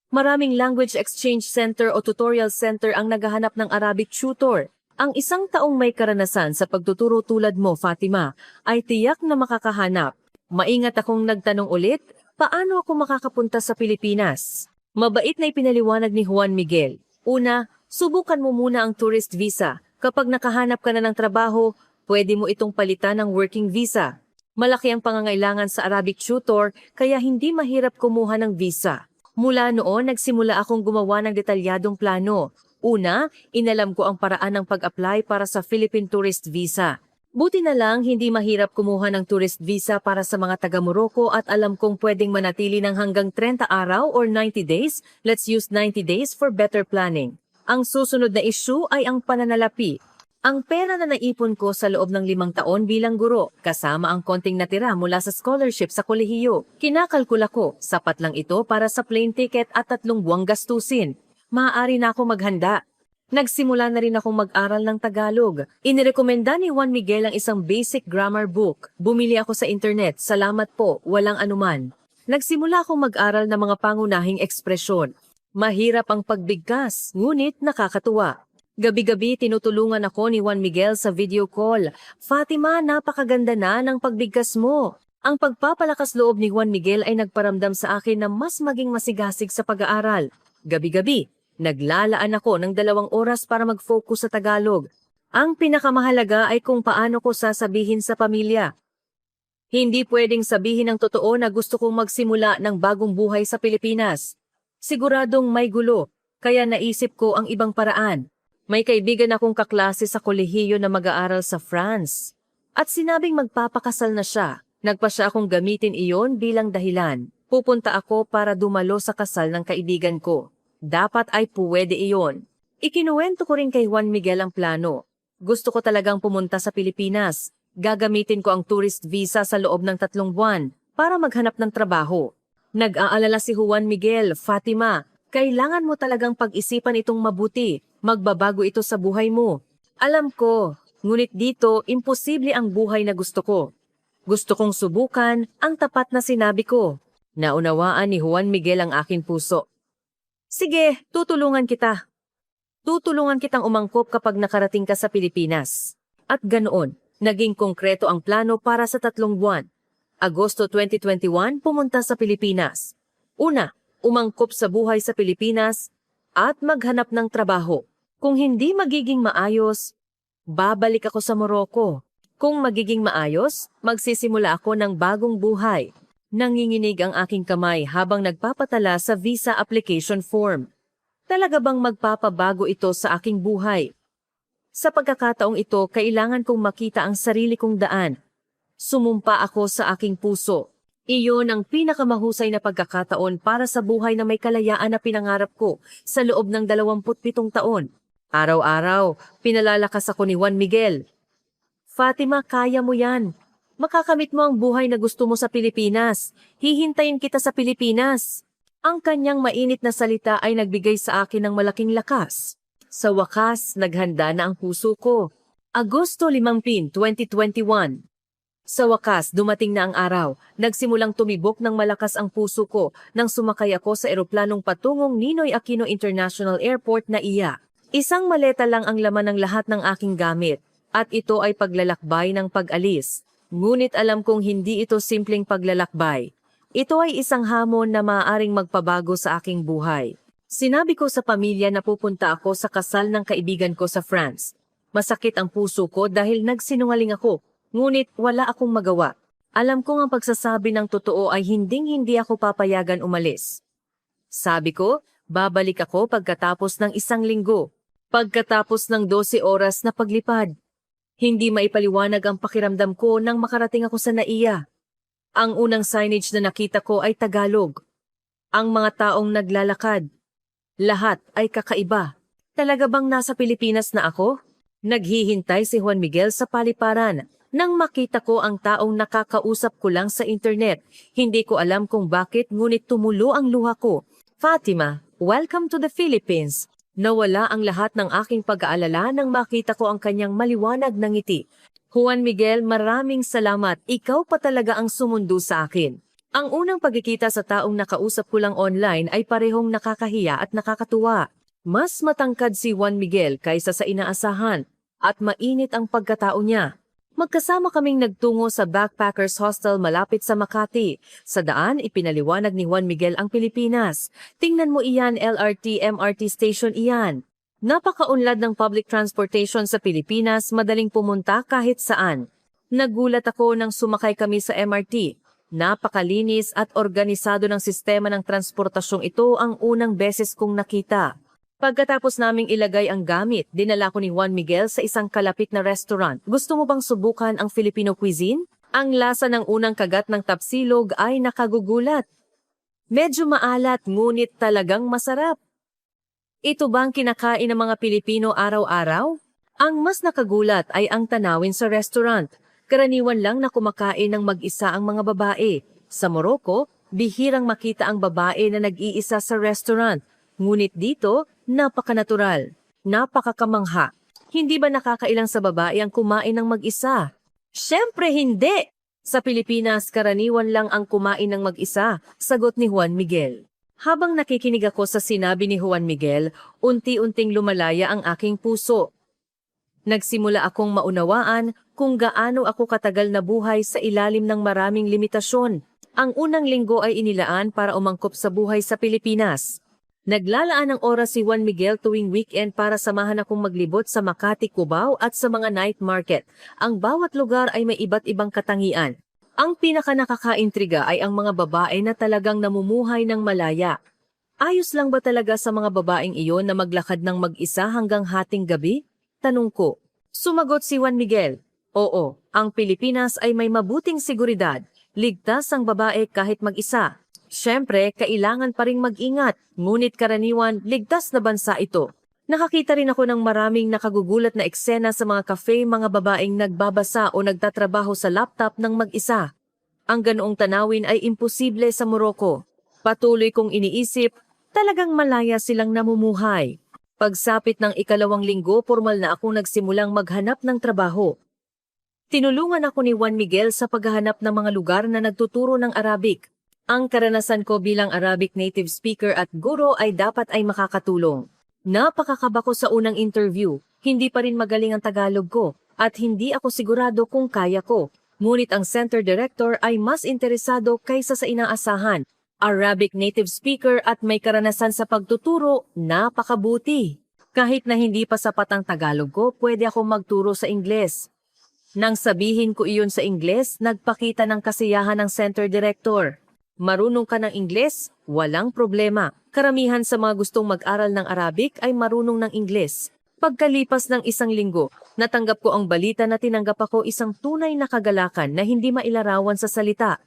Maraming language exchange center o tutorial center ang naghahanap ng Arabic tutor. Ang isang taong may karanasan sa pagtuturo tulad mo, Fatima, ay tiyak na makakahanap. Maingat akong nagtanong ulit, paano ako makakapunta sa Pilipinas? Mabait na ipinaliwanag ni Juan Miguel. Una, subukan mo muna ang tourist visa. Kapag nakahanap ka na ng trabaho, pwede mo itong palitan ng working visa. Malaki ang pangangailangan sa Arabic tutor, kaya hindi mahirap kumuha ng visa. Mula noon, nagsimula akong gumawa ng detalyadong plano. Una, inalam ko ang paraan ng pag-apply para sa Philippine Tourist Visa. Buti na lang hindi mahirap kumuha ng tourist visa para sa mga taga-Morocco at alam kong pwedeng manatili ng hanggang 30 araw or 90 days. Let's use 90 days for better planning. Ang susunod na issue ay ang pananalapi. Ang pera na naipon ko sa loob ng 5 taon bilang guro, kasama ang konting natira mula sa scholarship sa kolehiyo. Kinakalkula ko, sapat lang ito para sa plane ticket at 3 buwang gastusin. Maaari na ako maghanda. Nagsimula na rin akong mag-aral ng Tagalog. Inirekomenda ni Juan Miguel ang isang basic grammar book. Bumili ako sa internet. Salamat po, walang anuman. Nagsimula akong mag-aral ng mga pangunahing ekspresyon. Mahirap ang pagbigkas, ngunit nakakatuwa. Gabi-gabi tinutulungan ako ni Juan Miguel sa video call. Fatima, napakaganda na ng pagbigkas mo. Ang pagpapalakas loob ni Juan Miguel ay nagparamdam sa akin na mas maging masigasig sa pag-aaral. Gabi-gabi, naglalaan ako ng 2 oras para mag-focus sa Tagalog. Ang pinakamahalaga ay kung paano ko sasabihin sa pamilya. Hindi pwedeng sabihin ng totoo na gusto kong magsimula ng bagong buhay sa Pilipinas. Siguradong may gulo, kaya naisip ko ang ibang paraan. May kaibigan akong kaklase sa kolehiyo na mag-aaral sa France. At sinabing magpapakasal na siya. Nagpa siya akong gamitin iyon bilang dahilan. Pupunta ako para dumalo sa kasal ng kaibigan ko. Dapat ay pwede iyon. Ikinuwento ko rin kay Juan Miguel ang plano. Gusto ko talagang pumunta sa Pilipinas. Gagamitin ko ang tourist visa sa loob ng 3 buwan para maghanap ng trabaho. Nag-aalala si Juan Miguel, Fatima, kailangan mo talagang pag-isipan itong mabuti. Magbabago ito sa buhay mo. Alam ko, ngunit dito, imposible ang buhay na gusto ko. Gusto kong subukan ang tapat na sinabi ko. Naunawaan ni Juan Miguel ang aking puso. Sige, tutulungan kita. Tutulungan kitang umangkop kapag nakarating ka sa Pilipinas. At ganoon, naging konkreto ang plano para sa 3 buwan. Agosto 2021, pumunta sa Pilipinas. Una, umangkop sa buhay sa Pilipinas at maghanap ng trabaho. Kung hindi magiging maayos, babalik ako sa Morocco. Kung magiging maayos, magsisimula ako ng bagong buhay. Nanginginig ang aking kamay habang nagpapatala sa visa application form. Talaga bang magpapabago ito sa aking buhay? Sa pagkakataong ito, kailangan kong makita ang sarili kong daan. Sumumpa ako sa aking puso. Iyon ang pinakamahusay na pagkakataon para sa buhay na may kalayaan na pinangarap ko sa loob ng 27 taon. Araw-araw, pinalalakas ako ni Juan Miguel. Fatima, kaya mo yan. Makakamit mo ang buhay na gusto mo sa Pilipinas. Hihintayin kita sa Pilipinas. Ang kanyang mainit na salita ay nagbigay sa akin ng malaking lakas. Sa wakas, naghanda na ang puso ko. Agosto 15, 2021. Sa wakas, dumating na ang araw. Nagsimulang tumibok ng malakas ang puso ko nang sumakay ako sa eroplanong patungong Ninoy Aquino International Airport na iya. Isang maleta lang ang laman ng lahat ng aking gamit. At ito ay paglalakbay ng pag-alis. Ngunit alam kong hindi ito simpleng paglalakbay. Ito ay isang hamon na maaaring magpabago sa aking buhay. Sinabi ko sa pamilya na pupunta ako sa kasal ng kaibigan ko sa France. Masakit ang puso ko dahil nagsinungaling ako, ngunit wala akong magawa. Alam kong ang pagsasabi ng totoo ay hinding-hindi ako papayagan umalis. Sabi ko, babalik ako pagkatapos ng 1 linggo. Pagkatapos ng 12 oras na paglipad. Hindi maipaliwanag ang pakiramdam ko nang makarating ako sa NAIA. Ang unang signage na nakita ko ay Tagalog. Ang mga taong naglalakad. Lahat ay kakaiba. Talaga bang nasa Pilipinas na ako? Naghihintay si Juan Miguel sa paliparan. Nang makita ko ang taong nakakausap ko lang sa internet, hindi ko alam kung bakit ngunit tumulo ang luha ko. Fatima, welcome to the Philippines. Nawala ang lahat ng aking pag-aalala nang makita ko ang kanyang maliwanag na ngiti. Juan Miguel, maraming salamat. Ikaw pa talaga ang sumundo sa akin. Ang unang pagkikita sa taong nakausap ko lang online ay parehong nakakahiya at nakakatuwa. Mas matangkad si Juan Miguel kaysa sa inaasahan at mainit ang pagkatao niya. Magkasama kaming nagtungo sa Backpackers Hostel malapit sa Makati. Sa daan, ipinaliwanag ni Juan Miguel ang Pilipinas. Tingnan mo iyan, LRT, MRT station iyan. Napakaunlad ng public transportation sa Pilipinas, madaling pumunta kahit saan. Nagulat ako nang sumakay kami sa MRT. Napakalinis at organisado ng sistema ng transportasyong ito ang unang beses kong nakita. Pagkatapos naming ilagay ang gamit, dinala ko ni Juan Miguel sa isang kalapit na restaurant. Gusto mo bang subukan ang Filipino cuisine? Ang lasa ng unang kagat ng tapsilog ay nakagugulat. Medyo maalat ngunit talagang masarap. Ito bang kinakain ng mga Pilipino araw-araw? Ang mas nakagulat ay ang tanawin sa restaurant. Karaniwan lang na kumakain ng mag-isa ang mga babae. Sa Morocco, bihirang makita ang babae na nag-iisa sa restaurant. Ngunit dito, napakanatural, napakakamangha. Hindi ba nakakailang sa babae ang kumain ng mag-isa? Siyempre hindi! Sa Pilipinas, karaniwan lang ang kumain ng mag-isa, sagot ni Juan Miguel. Habang nakikinig ako sa sinabi ni Juan Miguel, unti-unting lumalaya ang aking puso. Nagsimula akong maunawaan kung gaano ako katagal na buhay sa ilalim ng maraming limitasyon. Ang unang linggo ay inilaan para umangkop sa buhay sa Pilipinas. Naglalaan ng oras si Juan Miguel tuwing weekend para samahan akong maglibot sa Makati, Cubao at sa mga night market. Ang bawat lugar ay may iba't ibang katangian. Ang pinaka-nakakaintriga ay ang mga babae na talagang namumuhay ng malaya. Ayos lang ba talaga sa mga babaeng iyon na maglakad ng mag-isa hanggang hating gabi? Tanong ko. Sumagot si Juan Miguel. Oo, ang Pilipinas ay may mabuting seguridad. Ligtas ang babae kahit mag-isa. Siyempre, kailangan pa ring mag-ingat, ngunit karaniwan, ligtas na bansa ito. Nakakita rin ako ng maraming nakagugulat na eksena sa mga cafe, mga babaeng nagbabasa o nagtatrabaho sa laptop ng mag-isa. Ang ganoong tanawin ay imposible sa Morocco. Patuloy kong iniisip, talagang malaya silang namumuhay. Pagsapit ng ikalawang linggo, formal na akong nagsimulang maghanap ng trabaho. Tinulungan ako ni Juan Miguel sa paghahanap ng mga lugar na nagtuturo ng Arabic. Ang karanasan ko bilang Arabic native speaker at guro ay dapat ay makakatulong. Napakakaba ko sa unang interview, hindi pa rin magaling ang Tagalog ko at hindi ako sigurado kung kaya ko. Ngunit ang center director ay mas interesado kaysa sa inaasahan. Arabic native speaker at may karanasan sa pagtuturo, napakabuti. Kahit na hindi pa sapat ang Tagalog ko, pwede akong magturo sa Ingles. Nang sabihin ko iyon sa Ingles, nagpakita ng kasiyahan ng center director. Marunong ka ng Ingles? Walang problema. Karamihan sa mga gustong mag-aral ng Arabic ay marunong ng Ingles. Pagkalipas ng isang linggo, natanggap ko ang balita na tinanggap ako isang tunay na kagalakan na hindi mailarawan sa salita.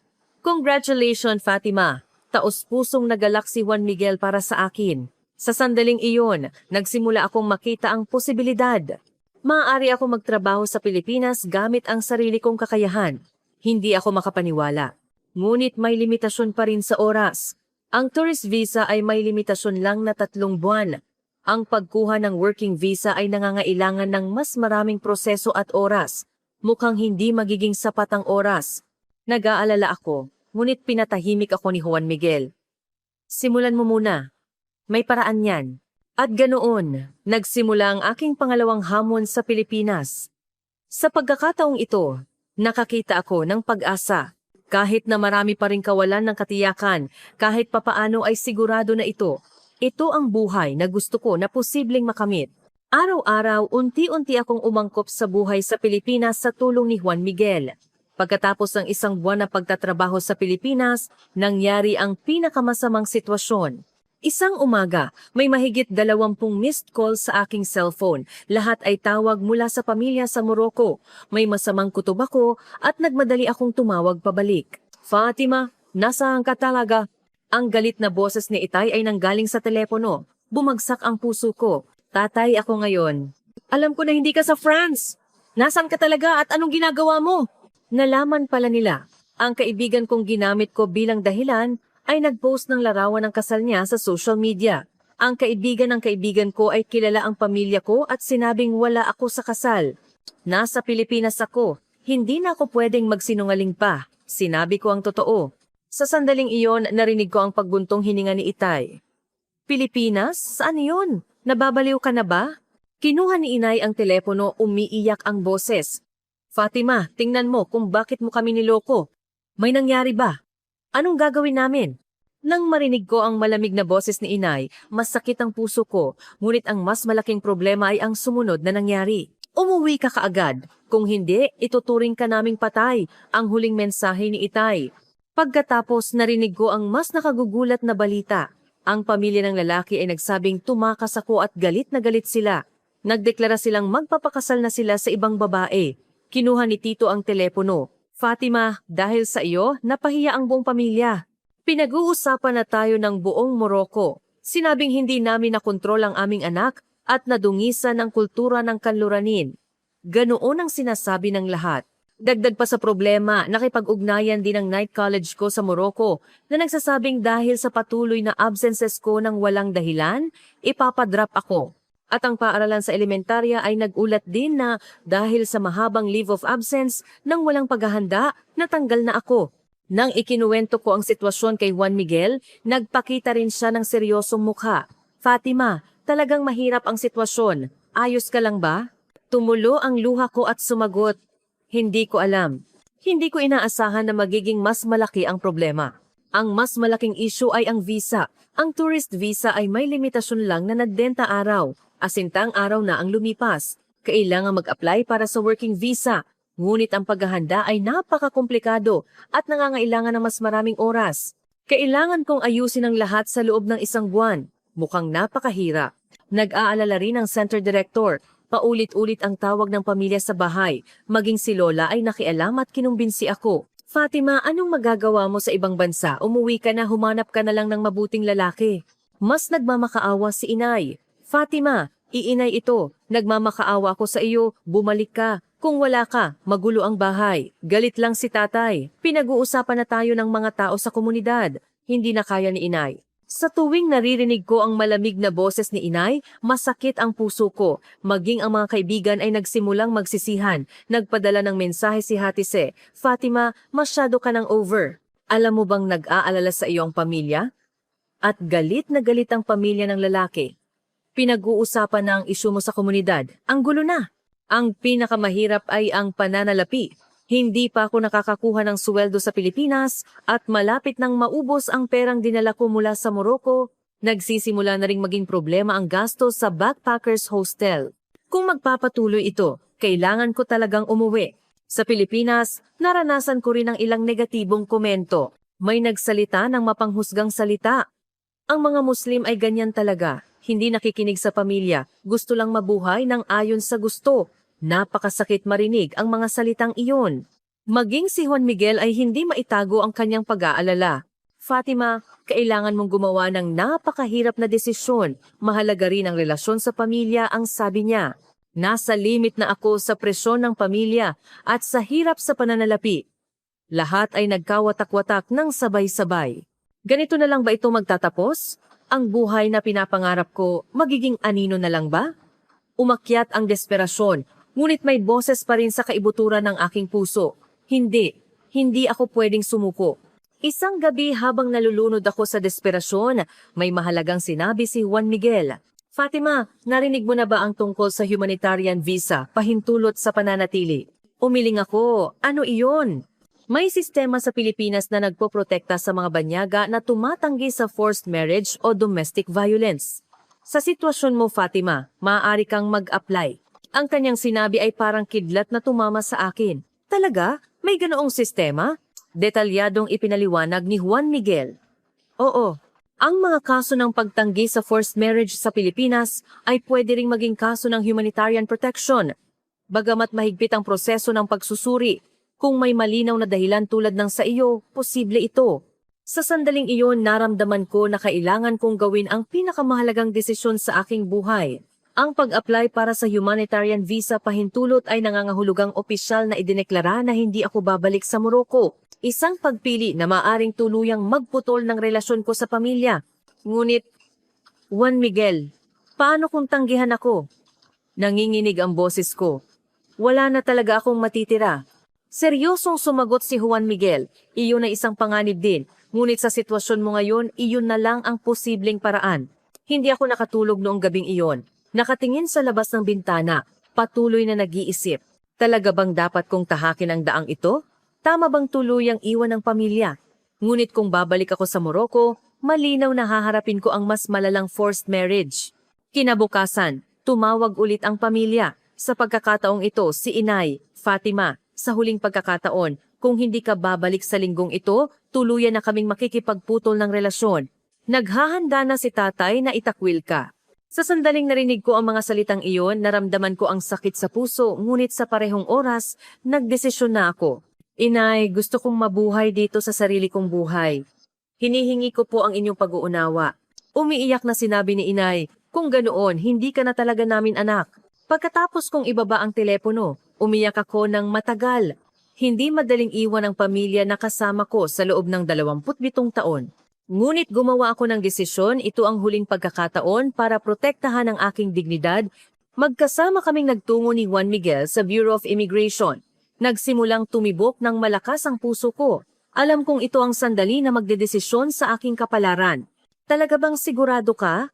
Congratulations, Fatima! Taos-pusong nagalak si Juan Miguel para sa akin. Sa sandaling iyon, nagsimula akong makita ang posibilidad. Maaari ako magtrabaho sa Pilipinas gamit ang sarili kong kakayahan. Hindi ako makapaniwala. Ngunit may limitasyon pa rin sa oras. Ang tourist visa ay may limitasyon lang na 3 buwan. Ang pagkuha ng working visa ay nangangailangan ng mas maraming proseso at oras. Mukhang hindi magiging sapat ang oras. Nag-aalala ako, ngunit pinatahimik ako ni Juan Miguel. Simulan mo muna. May paraan yan. At ganoon, nagsimula ang aking pangalawang hamon sa Pilipinas. Sa pagkakataong ito, nakakita ako ng pag-asa. Kahit na marami pa ring kawalan ng katiyakan, kahit papaano ay sigurado na ito. Ito ang buhay na gusto ko na posibleng makamit. Araw-araw, unti-unti akong umangkop sa buhay sa Pilipinas sa tulong ni Juan Miguel. Pagkatapos ng 1 buwan na pagtatrabaho sa Pilipinas, nangyari ang pinakamasamang sitwasyon. Isang umaga, may mahigit 20 missed call sa aking cellphone. Lahat ay tawag mula sa pamilya sa Morocco. May masamang kutob ako at nagmadali akong tumawag pabalik. Fatima, nasaan ka talaga? Ang galit na boses ni Itay ay nanggaling sa telepono. Bumagsak ang puso ko. Tatay, ako ngayon. Alam ko na hindi ka sa France. Nasaan ka talaga at anong ginagawa mo? Nalaman pala nila. Ang kaibigan kong ginamit ko bilang dahilan ay nag-post ng larawan ng kasal niya sa social media. Ang kaibigan ng kaibigan ko ay kilala ang pamilya ko at sinabing wala ako sa kasal. Nasa Pilipinas ako, hindi na ako pwedeng magsinungaling pa. Sinabi ko ang totoo. Sa sandaling iyon, narinig ko ang pagbuntong hininga ni Itay. Pilipinas? Saan yun? Nababaliw ka na ba? Kinuha ni Inay ang telepono, umiiyak ang boses. Fatima, tingnan mo kung bakit mo kami niloko. May nangyari ba? Anong gagawin namin? Nang marinig ko ang malamig na boses ni Inay, masakit ang puso ko, ngunit ang mas malaking problema ay ang sumunod na nangyari. Umuwi ka kaagad. Kung hindi, ituturing ka naming patay, ang huling mensahe ni Itay. Pagkatapos narinig ko ang mas nakagugulat na balita. Ang pamilya ng lalaki ay nagsabing tumakas ako at galit na galit sila. Nagdeklara silang magpapakasal na sila sa ibang babae. Kinuha ni Tito ang telepono. Fatima, dahil sa iyo, napahiya ang buong pamilya. Pinag-uusapan na tayo ng buong Morocco. Sinabing hindi namin nakontrol ang aming anak at nadungisan ang kultura ng kanluranin. Ganoon ang sinasabi ng lahat. Dagdag pa sa problema, nakipag-ugnayan din ng night college ko sa Morocco na nagsasabing dahil sa patuloy na absences ko ng walang dahilan, ipapadrop ako. At ang paaralan sa elementarya ay nagulat din na dahil sa mahabang leave of absence nang walang paghahanda, natanggal na ako. Nang ikinuwento ko ang sitwasyon kay Juan Miguel, nagpakita rin siya ng seryosong mukha. Fatima, talagang mahirap ang sitwasyon. Ayos ka lang ba? Tumulo ang luha ko at sumagot. Hindi ko alam. Hindi ko inaasahan na magiging mas malaki ang problema. Ang mas malaking issue ay ang visa. Ang tourist visa ay may limitasyon lang na nagdenta araw. Asintang araw na ang lumipas. Kailangan mag-apply para sa working visa. Ngunit ang paghahanda ay napakakomplikado at nangangailangan ng mas maraming oras. Kailangan kong ayusin ang lahat sa loob ng isang buwan. Mukhang napakahirap. Nag-aalala rin ang center director. Paulit-ulit ang tawag ng pamilya sa bahay. Maging si Lola ay nakialam at kinumbinsi ako. Fatima, anong magagawa mo sa ibang bansa? Umuwi ka na, humanap ka na lang ng mabuting lalaki. Mas nagmamakaawa si Inay. Fatima, iinay ito. Nagmamakaawa ako sa iyo. Bumalik ka. Kung wala ka, magulo ang bahay. Galit lang si tatay. Pinag-uusapan na tayo ng mga tao sa komunidad. Hindi na kaya ni Inay. Sa tuwing naririnig ko ang malamig na boses ni Inay, masakit ang puso ko. Maging ang mga kaibigan ay nagsimulang magsisihan. Nagpadala ng mensahe si Hatise, Fatima, masyado ka ng over. Alam mo bang nag-aalala sa iyo ang pamilya? At galit na galit ang pamilya ng lalaki. Pinag-uusapan na ang isyu mo sa komunidad. Ang gulo na. Ang pinakamahirap ay ang pananalapi. Hindi pa ako nakakakuha ng sweldo sa Pilipinas at malapit nang maubos ang perang dinala ko mula sa Morocco, nagsisimula na ring maging problema ang gastos sa backpackers hostel. Kung magpapatuloy ito, kailangan ko talagang umuwi. Sa Pilipinas, naranasan ko rin ang ilang negatibong komento. May nagsalita ng mapanghusgang salita. Ang mga Muslim ay ganyan talaga. Hindi nakikinig sa pamilya, gusto lang mabuhay ng ayon sa gusto. Napakasakit marinig ang mga salitang iyon. Maging si Juan Miguel ay hindi maitago ang kanyang pag-aalala. Fatima, kailangan mong gumawa ng napakahirap na desisyon. Mahalaga rin ang relasyon sa pamilya, ang sabi niya. Nasa limit na ako sa presyon ng pamilya at sa hirap sa pananalapi. Lahat ay nagkawatak-watak ng sabay-sabay. Ganito na lang ba ito magtatapos? Ang buhay na pinapangarap ko, magiging anino na lang ba? Umakyat ang desperasyon. Ngunit may boses pa rin sa kaibuturan ng aking puso. Hindi ako pwedeng sumuko. Isang gabi habang nalulunod ako sa desperasyon, may mahalagang sinabi si Juan Miguel. Fatima, narinig mo na ba ang tungkol sa humanitarian visa, pahintulot sa pananatili? Umiling ako, ano iyon? May sistema sa Pilipinas na nagpoprotekta sa mga banyaga na tumatanggi sa forced marriage o domestic violence. Sa sitwasyon mo, Fatima, maaari kang mag-apply. Ang kanyang sinabi ay parang kidlat na tumama sa akin. Talaga? May ganoong sistema? Detalyadong ipinaliwanag ni Juan Miguel. Oo. Ang mga kaso ng pagtanggi sa forced marriage sa Pilipinas ay pwede ring maging kaso ng humanitarian protection. Bagamat mahigpit ang proseso ng pagsusuri, kung may malinaw na dahilan tulad ng sa iyo, posible ito. Sa sandaling iyon, naramdaman ko na kailangan kong gawin ang pinakamahalagang desisyon sa aking buhay. Ang pag-apply para sa humanitarian visa pahintulot ay nangangahulugang opisyal na idineklara na hindi ako babalik sa Morocco. Isang pagpili na maaring tuluyang magputol ng relasyon ko sa pamilya. Ngunit, Juan Miguel, paano kung tanggihan ako? Nanginginig ang boses ko. Wala na talaga akong matitira. Seryosong sumagot si Juan Miguel, iyon ay isang panganib din, ngunit sa sitwasyon mo ngayon, iyon na lang ang posibleng paraan. Hindi ako nakatulog noong gabing iyon. Nakatingin sa labas ng bintana, patuloy na nag-iisip. Talaga bang dapat kong tahakin ang daang ito? Tama bang tuluyang iwan ng pamilya? Ngunit kung babalik ako sa Morocco, malinaw na haharapin ko ang mas malalang forced marriage. Kinabukasan, tumawag ulit ang pamilya. Sa pagkakataong ito, si Inay, Fatima, sa huling pagkakataon, kung hindi ka babalik sa linggong ito, tuluyan na kaming makikipagputol ng relasyon. Naghahanda na si tatay na itakwil ka. Sa sandaling narinig ko ang mga salitang iyon, naramdaman ko ang sakit sa puso, ngunit sa parehong oras, nagdesisyon na ako. Inay, gusto kong mabuhay dito sa sarili kong buhay. Hinihingi ko po ang inyong pag-uunawa. Umiiyak na sinabi ni Inay, kung ganoon, hindi ka na talaga namin anak. Pagkatapos kong ibaba ang telepono, umiyak ako ng matagal. Hindi madaling iwan ang pamilya na kasama ko sa loob ng 27 taon. Ngunit gumawa ako ng desisyon, ito ang huling pagkakataon para protektahan ang aking dignidad. Magkasama kaming nagtungo ni Juan Miguel sa Bureau of Immigration. Nagsimulang tumibok ng malakas ang puso ko. Alam kong ito ang sandali na magdedesisyon sa aking kapalaran. Talaga bang sigurado ka?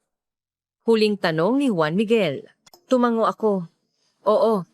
Huling tanong ni Juan Miguel. Tumango ako. Oo,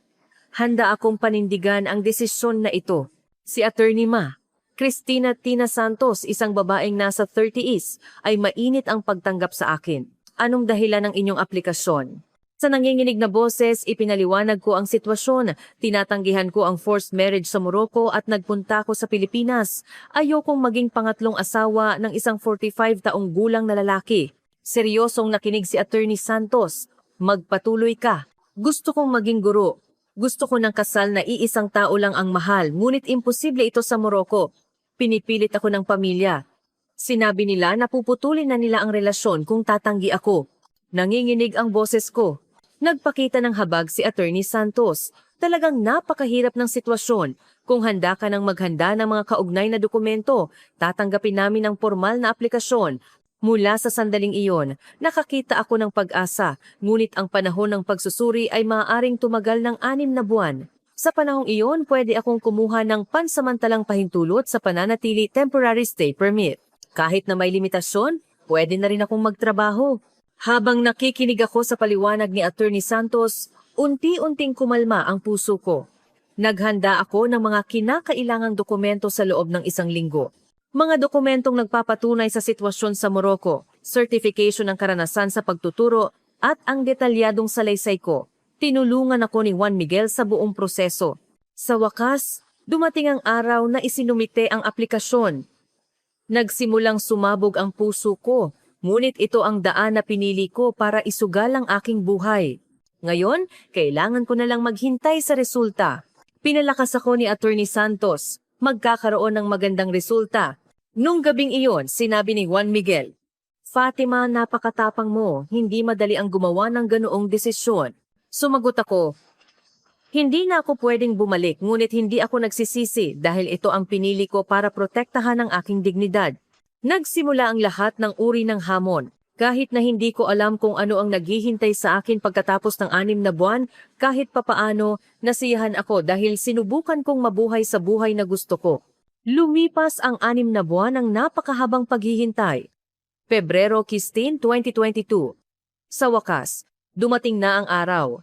handa akong panindigan ang desisyon na ito. Si Attorney Ma, Cristina Tina Santos, isang babaeng nasa 30s, ay mainit ang pagtanggap sa akin. Anong dahilan ng inyong aplikasyon? Sa nanginginig na boses, ipinaliwanag ko ang sitwasyon. Tinatanggihan ko ang forced marriage sa Morocco at nagpunta ko sa Pilipinas. Ayokong maging pangatlong asawa ng isang 45 taong gulang na lalaki. Seryosong nakinig si Attorney Santos. Magpatuloy ka. Gusto kong maging guro. Gusto ko ng kasal na iisang tao lang ang mahal, ngunit imposible ito sa Morocco. Pinipilit ako ng pamilya. Sinabi nila na puputulin na nila ang relasyon kung tatanggi ako. Nanginginig ang boses ko. Nagpakita ng habag si Attorney Santos. Talagang napakahirap ng sitwasyon. Kung handa ka ng maghanda ng mga kaugnay na dokumento, tatanggapin namin ang formal na aplikasyon. Mula sa sandaling iyon, nakakita ako ng pag-asa, ngunit ang panahon ng pagsusuri ay maaaring tumagal ng 6 na buwan. Sa panahong iyon, pwede akong kumuha ng pansamantalang pahintulot sa pananatili temporary stay permit. Kahit na may limitasyon, pwede na rin akong magtrabaho. Habang nakikinig ako sa paliwanag ni Attorney Santos, unti-unting kumalma ang puso ko. Naghanda ako ng mga kinakailangang dokumento sa loob ng 1 linggo. Mga dokumentong nagpapatunay sa sitwasyon sa Morocco, certification ng karanasan sa pagtuturo, at ang detalyadong salaysay ko. Tinulungan ako ni Juan Miguel sa buong proseso. Sa wakas, dumating ang araw na isinumite ang aplikasyon. Nagsimulang sumabog ang puso ko. Ngunit ito ang daan na pinili ko para isugal ang aking buhay. Ngayon, kailangan ko na lang maghintay sa resulta. Pinalakas ako ni Attorney Santos. Magkakaroon ng magandang resulta. Nung gabing iyon, sinabi ni Juan Miguel, Fatima, napakatapang mo. Hindi madali ang gumawa ng ganoong desisyon. Sumagot ako, hindi na ako pwedeng bumalik, ngunit hindi ako nagsisisi dahil ito ang pinili ko para protektahan ang aking dignidad. Nagsimula ang lahat ng uri ng hamon. Kahit na hindi ko alam kung ano ang naghihintay sa akin pagkatapos ng 6 na buwan, kahit papaano, nasiyahan ako dahil sinubukan kong mabuhay sa buhay na gusto ko. Lumipas ang 6 na buwan ng napakahabang paghihintay. Pebrero 15, 2022. Sa wakas, dumating na ang araw.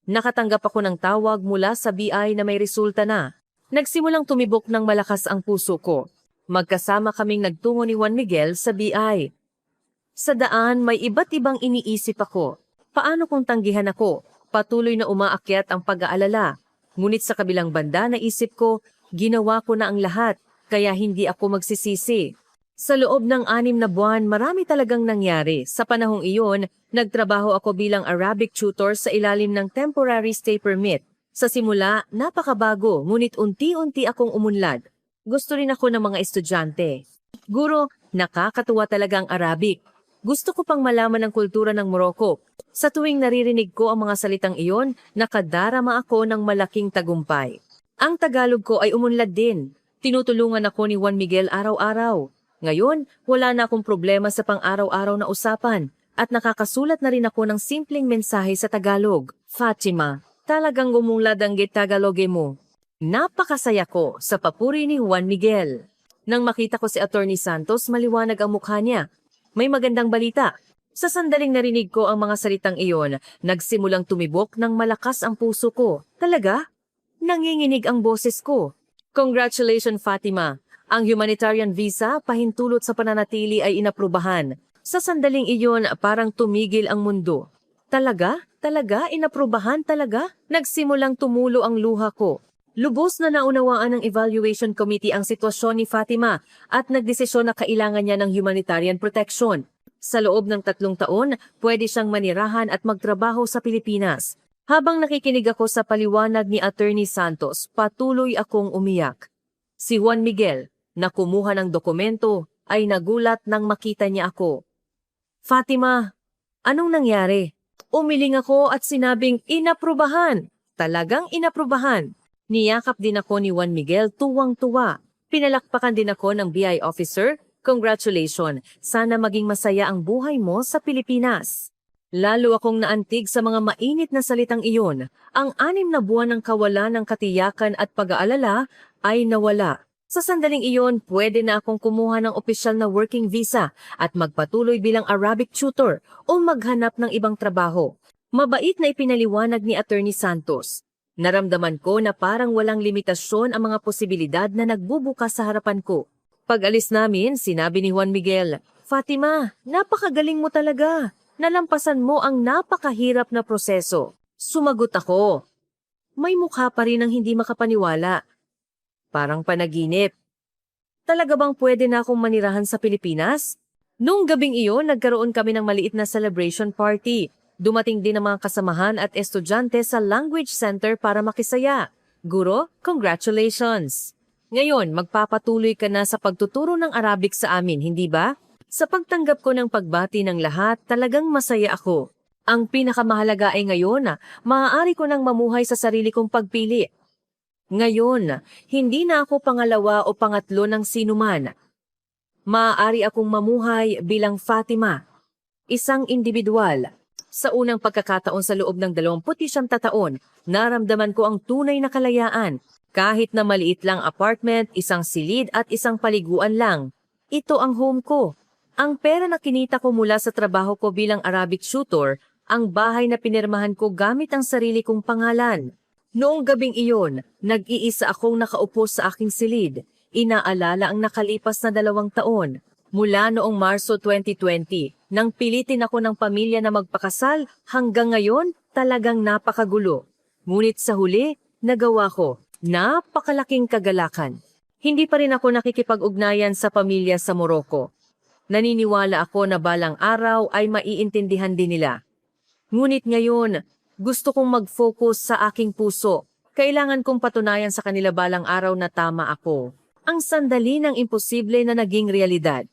Nakatanggap ako ng tawag mula sa BI na may resulta na. Nagsimulang tumibok ng malakas ang puso ko. Magkasama kaming nagtungo ni Juan Miguel sa BI. Sa daan, may iba't ibang iniisip ako. Paano kung tanggihan ako? Patuloy na umaakyat ang pag-aalala. Ngunit sa kabilang banda naisip ko, ginawa ko na ang lahat, kaya hindi ako magsisisi. Sa loob ng 6 na buwan, marami talagang nangyari. Sa panahong iyon, nagtrabaho ako bilang Arabic tutor sa ilalim ng temporary stay permit. Sa simula, napakabago, ngunit unti-unti akong umunlad. Gusto rin ako ng mga estudyante. Guro, nakakatuwa talaga ang Arabic. Gusto ko pang malaman ang kultura ng Morocco. Sa tuwing naririnig ko ang mga salitang iyon, nakadarama ako ng malaking tagumpay. Ang Tagalog ko ay umunlad din. Tinutulungan ako ni Juan Miguel araw-araw. Ngayon, wala na akong problema sa pang-araw-araw na usapan. At nakakasulat na rin ako ng simpleng mensahe sa Tagalog. Fatima, talagang gumulad ang Tagaloge mo. Napakasaya ko sa papuri ni Juan Miguel. Nang makita ko si Attorney Santos, maliwanag ang mukha niya. May magandang balita. Sa sandaling narinig ko ang mga salitang iyon, nagsimulang tumibok ng malakas ang puso ko. Talaga? Nanginginig ang boses ko. Congratulations, Fatima. Ang humanitarian visa pahintulot sa pananatili ay inaprubahan. Sa sandaling iyon, parang tumigil ang mundo. Talaga? Talaga? Inaprubahan talaga? Nagsimulang tumulo ang luha ko. Lubos na naunawaan ng evaluation committee ang sitwasyon ni Fatima at nagdesisyon na kailangan niya ng humanitarian protection. Sa loob ng 3 taon, pwede siyang manirahan at magtrabaho sa Pilipinas. Habang nakikinig ako sa paliwanag ni Attorney Santos, patuloy akong umiyak. Si Juan Miguel, na kumuha ng dokumento, ay nagulat nang makita niya ako. Fatima, anong nangyari? Umiling ako at sinabing inaprubahan. Talagang inaprubahan. Niyakap din ako ni Juan Miguel tuwang-tuwa. Pinalakpakan din ako ng BI officer. Congratulations, sana maging masaya ang buhay mo sa Pilipinas. Lalo akong naantig sa mga mainit na salitang iyon. Ang 6 na buwan ng kawalan ng katiyakan at pag-aalala ay nawala. Sa sandaling iyon, pwede na akong kumuha ng opisyal na working visa at magpatuloy bilang Arabic tutor o maghanap ng ibang trabaho. Mabait na ipinaliwanag ni Attorney Santos. Naramdaman ko na parang walang limitasyon ang mga posibilidad na nagbubukas sa harapan ko. Pag-alis namin, sinabi ni Juan Miguel, Fatima, napakagaling mo talaga. Nalampasan mo ang napakahirap na proseso. Sumagot ako. May mukha pa rin ang hindi makapaniwala. Parang panaginip. Talaga bang pwede na akong manirahan sa Pilipinas? Nung gabing iyon, nagkaroon kami ng maliit na celebration party. Dumating din ang mga kasamahan at estudyante sa Language Center para makisaya. Guro, congratulations! Ngayon, magpapatuloy ka na sa pagtuturo ng Arabic sa amin, hindi ba? Sa pagtanggap ko ng pagbati ng lahat, talagang masaya ako. Ang pinakamahalaga ay ngayon, maaari ko nang mamuhay sa sarili kong pagpili. Ngayon, hindi na ako pangalawa o pangatlo ng sinuman. Maaari akong mamuhay bilang Fatima, isang individual. Sa unang pagkakataon sa loob ng 29 taon, naramdaman ko ang tunay na kalayaan. Kahit na maliit lang apartment, isang silid at isang paliguan lang. Ito ang home ko. Ang pera na kinita ko mula sa trabaho ko bilang Arabic tutor, ang bahay na pinirmahan ko gamit ang sarili kong pangalan. Noong gabing iyon, nag-iisa akong nakaupo sa aking silid. Inaalala ang nakalipas na 2 taon. Mula noong Marso 2020, nang pilitin ako ng pamilya na magpakasal, hanggang ngayon talagang napakagulo. Ngunit sa huli, nagawa ko. Napakalaking kagalakan. Hindi pa rin ako nakikipag-ugnayan sa pamilya sa Morocco. Naniniwala ako na balang araw ay maiintindihan din nila. Ngunit ngayon, gusto kong mag-focus sa aking puso. Kailangan kong patunayan sa kanila balang araw na tama ako. Ang sandali ng imposible na naging realidad.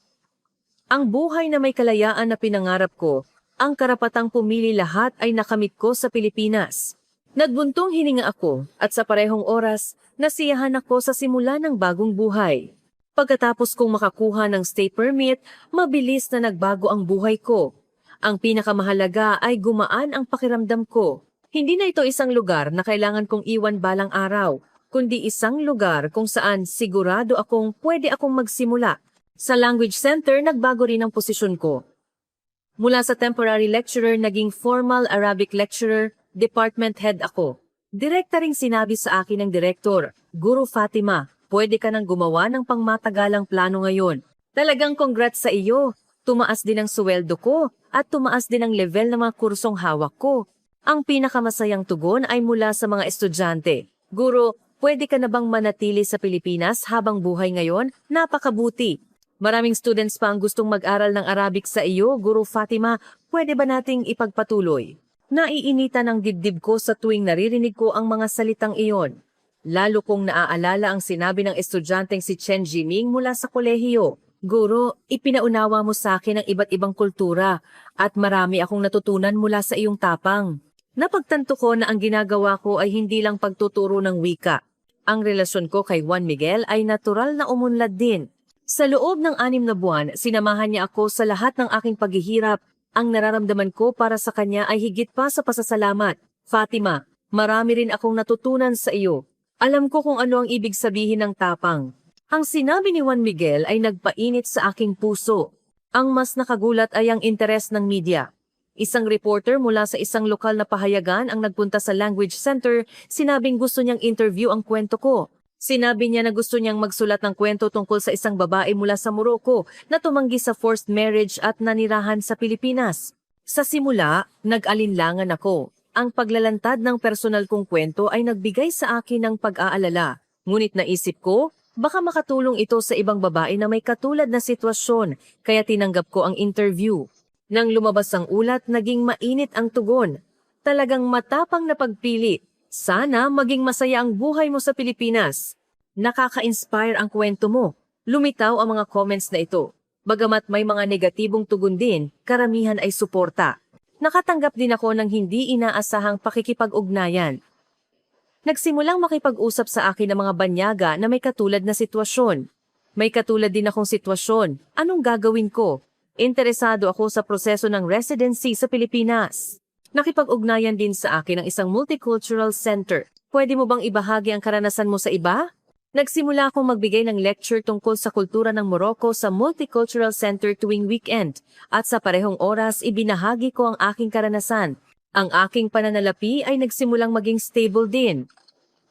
Ang buhay na may kalayaan na pinangarap ko, ang karapatang pumili lahat ay nakamit ko sa Pilipinas. Nagbuntong hininga ako at sa parehong oras, nasiyahan ako sa simula ng bagong buhay. Pagkatapos kong makakuha ng stay permit, mabilis na nagbago ang buhay ko. Ang pinakamahalaga ay gumaan ang pakiramdam ko. Hindi na ito isang lugar na kailangan kong iwan balang araw, kundi isang lugar kung saan sigurado akong pwede akong magsimula. Sa Language Center, nagbago rin ang posisyon ko. Mula sa temporary lecturer, naging formal Arabic lecturer, department head ako. Direkta ring sinabi sa akin ng direktor, Guro Fatima, pwede ka nang gumawa ng pangmatagalang plano ngayon. Talagang congrats sa iyo. Tumaas din ang sweldo ko at tumaas din ang level ng mga kursong hawak ko. Ang pinakamasayang tugon ay mula sa mga estudyante. Guro, pwede ka na bang manatili sa Pilipinas habang buhay ngayon? Napakabuti. Maraming students pa ang gustong mag-aral ng Arabic sa iyo, Guro Fatima. Pwede ba nating ipagpatuloy? Naiinitan ang dibdib ko sa tuwing naririnig ko ang mga salitang iyon. Lalo kong naaalala ang sinabi ng estudyanteng si Chen Jiming mula sa kolehiyo. Guro, ipinaunawa mo sa akin ang iba't ibang kultura at marami akong natutunan mula sa iyong tapang. Napagtanto ko na ang ginagawa ko ay hindi lang pagtuturo ng wika. Ang relasyon ko kay Juan Miguel ay natural na umunlad din. Sa loob ng 6 na buwan, sinamahan niya ako sa lahat ng aking paghihirap Ang nararamdaman ko para sa kanya ay higit pa sa pasasalamat. Fatima, marami rin akong natutunan sa iyo. Alam ko kung ano ang ibig sabihin ng tapang. Ang sinabi ni Juan Miguel ay nagpainit sa aking puso. Ang mas nakagulat ay ang interes ng media. Isang reporter mula sa isang lokal na pahayagan ang nagpunta sa Language Center, sinabing gusto niyang interview ang kwento ko. Sinabi niya na gusto niyang magsulat ng kwento tungkol sa isang babae mula sa Morocco na tumanggi sa forced marriage at nanirahan sa Pilipinas. Sa simula, nag-alinlangan ako. Ang paglalantad ng personal kong kwento ay nagbigay sa akin ng pag-aalala. Ngunit naisip ko, baka makatulong ito sa ibang babae na may katulad na sitwasyon, kaya tinanggap ko ang interview. Nang lumabas ang ulat, naging mainit ang tugon. Talagang matapang na pagpili. Sana maging masaya ang buhay mo sa Pilipinas. Nakaka-inspire ang kwento mo. Lumitaw ang mga comments na ito. Bagamat may mga negatibong tugon din, karamihan ay suporta. Nakatanggap din ako ng hindi inaasahang pakikipag-ugnayan. Nagsimulang makipag-usap sa akin ng mga banyaga na may katulad na sitwasyon. May katulad din akong sitwasyon. Anong gagawin ko? Interesado ako sa proseso ng residency sa Pilipinas. Nakipag-ugnayan din sa akin ang isang multicultural center. Pwede mo bang ibahagi ang karanasan mo sa iba? Nagsimula akong magbigay ng lecture tungkol sa kultura ng Morocco sa Multicultural Center tuwing weekend at sa parehong oras ibinahagi ko ang aking karanasan. Ang aking pananalapi ay nagsimulang maging stable din.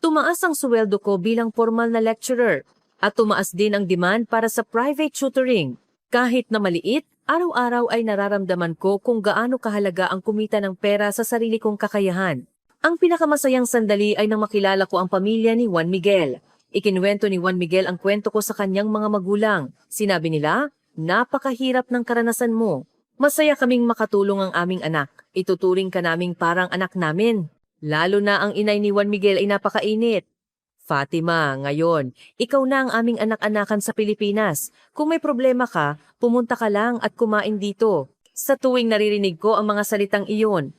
Tumaas ang sweldo ko bilang formal na lecturer at tumaas din ang demand para sa private tutoring. Kahit na maliit, araw-araw ay nararamdaman ko kung gaano kahalaga ang kumita ng pera sa sarili kong kakayahan. Ang pinakamasayang sandali ay nang makilala ko ang pamilya ni Juan Miguel. Ikinuwento ni Juan Miguel ang kwento ko sa kanyang mga magulang. Sinabi nila, napakahirap ng karanasan mo. Masaya kaming makatulong ang aming anak. Ituturing ka naming parang anak namin. Lalo na ang inay ni Juan Miguel ay napakainit. Fatima, ngayon, ikaw na ang aming anak-anakan sa Pilipinas. Kung may problema ka, pumunta ka lang at kumain dito. Sa tuwing naririnig ko ang mga salitang iyon,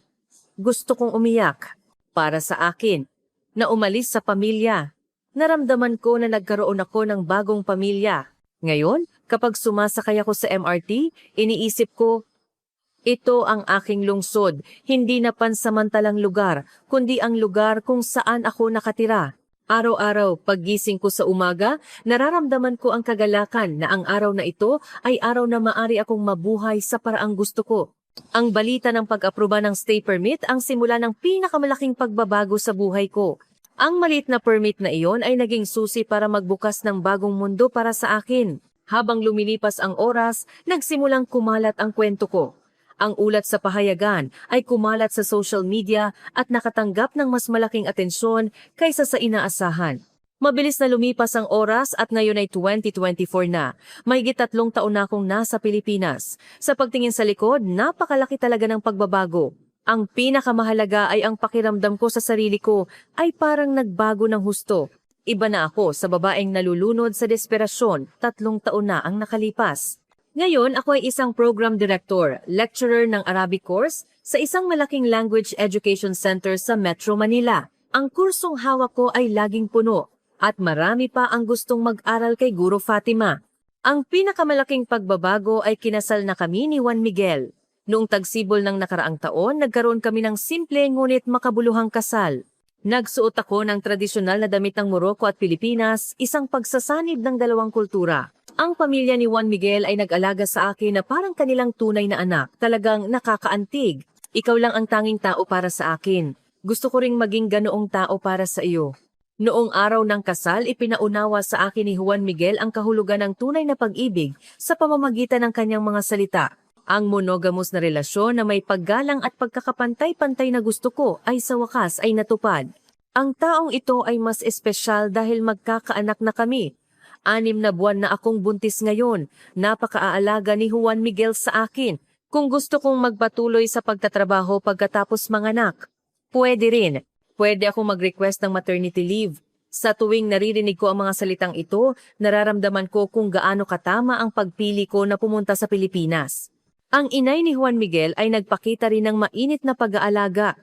gusto kong umiyak. Para sa akin, na umalis sa pamilya. Naramdaman ko na nagkaroon ako ng bagong pamilya. Ngayon, kapag sumasakay ako sa MRT, iniisip ko, ito ang aking lungsod, hindi na pansamantalang lugar, kundi ang lugar kung saan ako nakatira. Araw-araw, paggising ko sa umaga, nararamdaman ko ang kagalakan na ang araw na ito ay araw na maari akong mabuhay sa paraang gusto ko. Ang balita ng pag-aproba ng stay permit ang simula ng pinakamalaking pagbabago sa buhay ko. Ang maliit na permit na iyon ay naging susi para magbukas ng bagong mundo para sa akin. Habang lumilipas ang oras, nagsimulang kumalat ang kwento ko. Ang ulat sa pahayagan ay kumalat sa social media at nakatanggap ng mas malaking atensyon kaysa sa inaasahan. Mabilis na lumipas ang oras at ngayon ay 2024 na. Mahigit 3 taon na akong nasa Pilipinas. Sa pagtingin sa likod, napakalaki talaga ng pagbabago. Ang pinakamahalaga ay ang pakiramdam ko sa sarili ko ay parang nagbago ng husto. Iba na ako sa babaeng nalulunod sa desperasyon, 3 taon na ang nakalipas. Ngayon, ako ay isang program director, lecturer ng Arabic course sa isang malaking language education center sa Metro Manila. Ang kursong hawak ko ay laging puno at marami pa ang gustong mag-aral kay Guro Fatima. Ang pinakamalaking pagbabago ay kinasal na kami ni Juan Miguel. Noong tagsibol ng nakaraang taon, nagkaroon kami ng simple ngunit makabuluhang kasal. Nagsuot ako ng tradisyonal na damit ng Morocco at Pilipinas, isang pagsasanib ng dalawang kultura. Ang pamilya ni Juan Miguel ay nag-alaga sa akin na parang kanilang tunay na anak, talagang nakakaantig. Ikaw lang ang tanging tao para sa akin. Gusto ko ring maging ganoong tao para sa iyo. Noong araw ng kasal, ipinaunawa sa akin ni Juan Miguel ang kahulugan ng tunay na pag-ibig sa pamamagitan ng kanyang mga salita. Ang monogamous na relasyon na may paggalang at pagkakapantay-pantay na gusto ko ay sa wakas ay natupad. Ang taong ito ay mas espesyal dahil magkakaanak na kami. 6 na buwan na akong buntis ngayon. Napakaaalaga ni Juan Miguel sa akin. Kung gusto kong magpatuloy sa pagtatrabaho pagkatapos manganak, pwede rin. Pwede akong mag-request ng maternity leave. Sa tuwing naririnig ko ang mga salitang ito, nararamdaman ko kung gaano katama ang pagpili ko na pumunta sa Pilipinas. Ang inay ni Juan Miguel ay nagpakita rin ng mainit na pag-aalaga.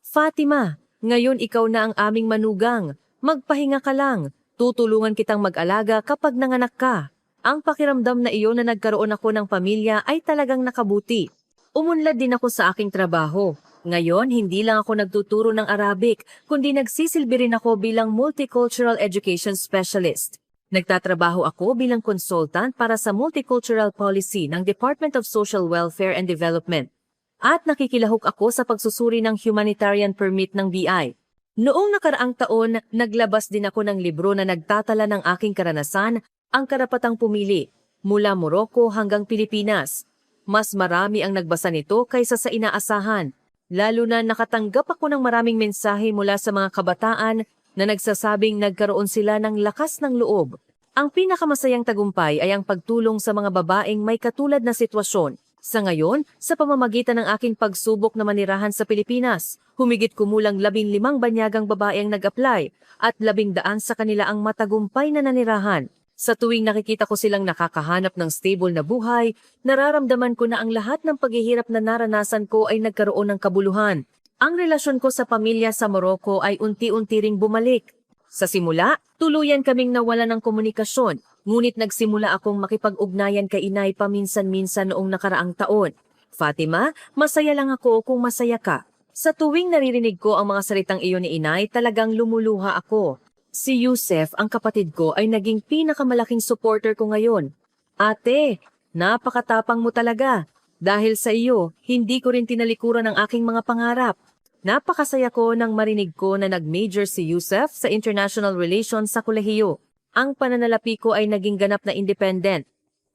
Fatima, ngayon ikaw na ang aming manugang. Magpahinga ka lang. Tutulungan kitang mag-alaga kapag nanganak ka. Ang pakiramdam na iyon na nagkaroon ako ng pamilya ay talagang nakabuti. Umunlad din ako sa aking trabaho. Ngayon, hindi lang ako nagtuturo ng Arabic, kundi nagsisilbi rin ako bilang Multicultural Education Specialist. Nagtatrabaho ako bilang consultant para sa Multicultural Policy ng Department of Social Welfare and Development. At nakikilahok ako sa pagsusuri ng humanitarian permit ng BI. Noong nakaraang taon, naglabas din ako ng libro na nagtatala ng aking karanasan, Ang Karapatang Pumili, mula Morocco hanggang Pilipinas. Mas marami ang nagbasa nito kaysa sa inaasahan, lalo na nakatanggap ako ng maraming mensahe mula sa mga kabataan na nagsasabing nagkaroon sila ng lakas ng loob. Ang pinakamasayang tagumpay ay ang pagtulong sa mga babaeng may katulad na sitwasyon. Sa ngayon, sa pamamagitan ng aking pagsubok na manirahan sa Pilipinas, humigit kumulang 15 banyagang babae ang nag-apply at 100 sa kanila ang matagumpay na nanirahan. Sa tuwing nakikita ko silang nakakahanap ng stable na buhay, nararamdaman ko na ang lahat ng paghihirap na naranasan ko ay nagkaroon ng kabuluhan. Ang relasyon ko sa pamilya sa Morocco ay unti-unti ring bumalik. Sa simula, tuluyan kaming nawala ng komunikasyon, ngunit nagsimula akong makipag-ugnayan kay inay paminsan-minsan noong nakaraang taon. Fatima, masaya lang ako kung masaya ka. Sa tuwing naririnig ko ang mga salitang iyon ni inay, talagang lumuluha ako. Si Yusef, ang kapatid ko, ay naging pinakamalaking supporter ko ngayon. Ate, napakatapang mo talaga. Dahil sa iyo, hindi ko rin tinalikuran ang aking mga pangarap. Napakasaya ko nang marinig ko na nag-major si Yusef sa International Relations sa kolehiyo. Ang pananalapi ko ay naging ganap na independent.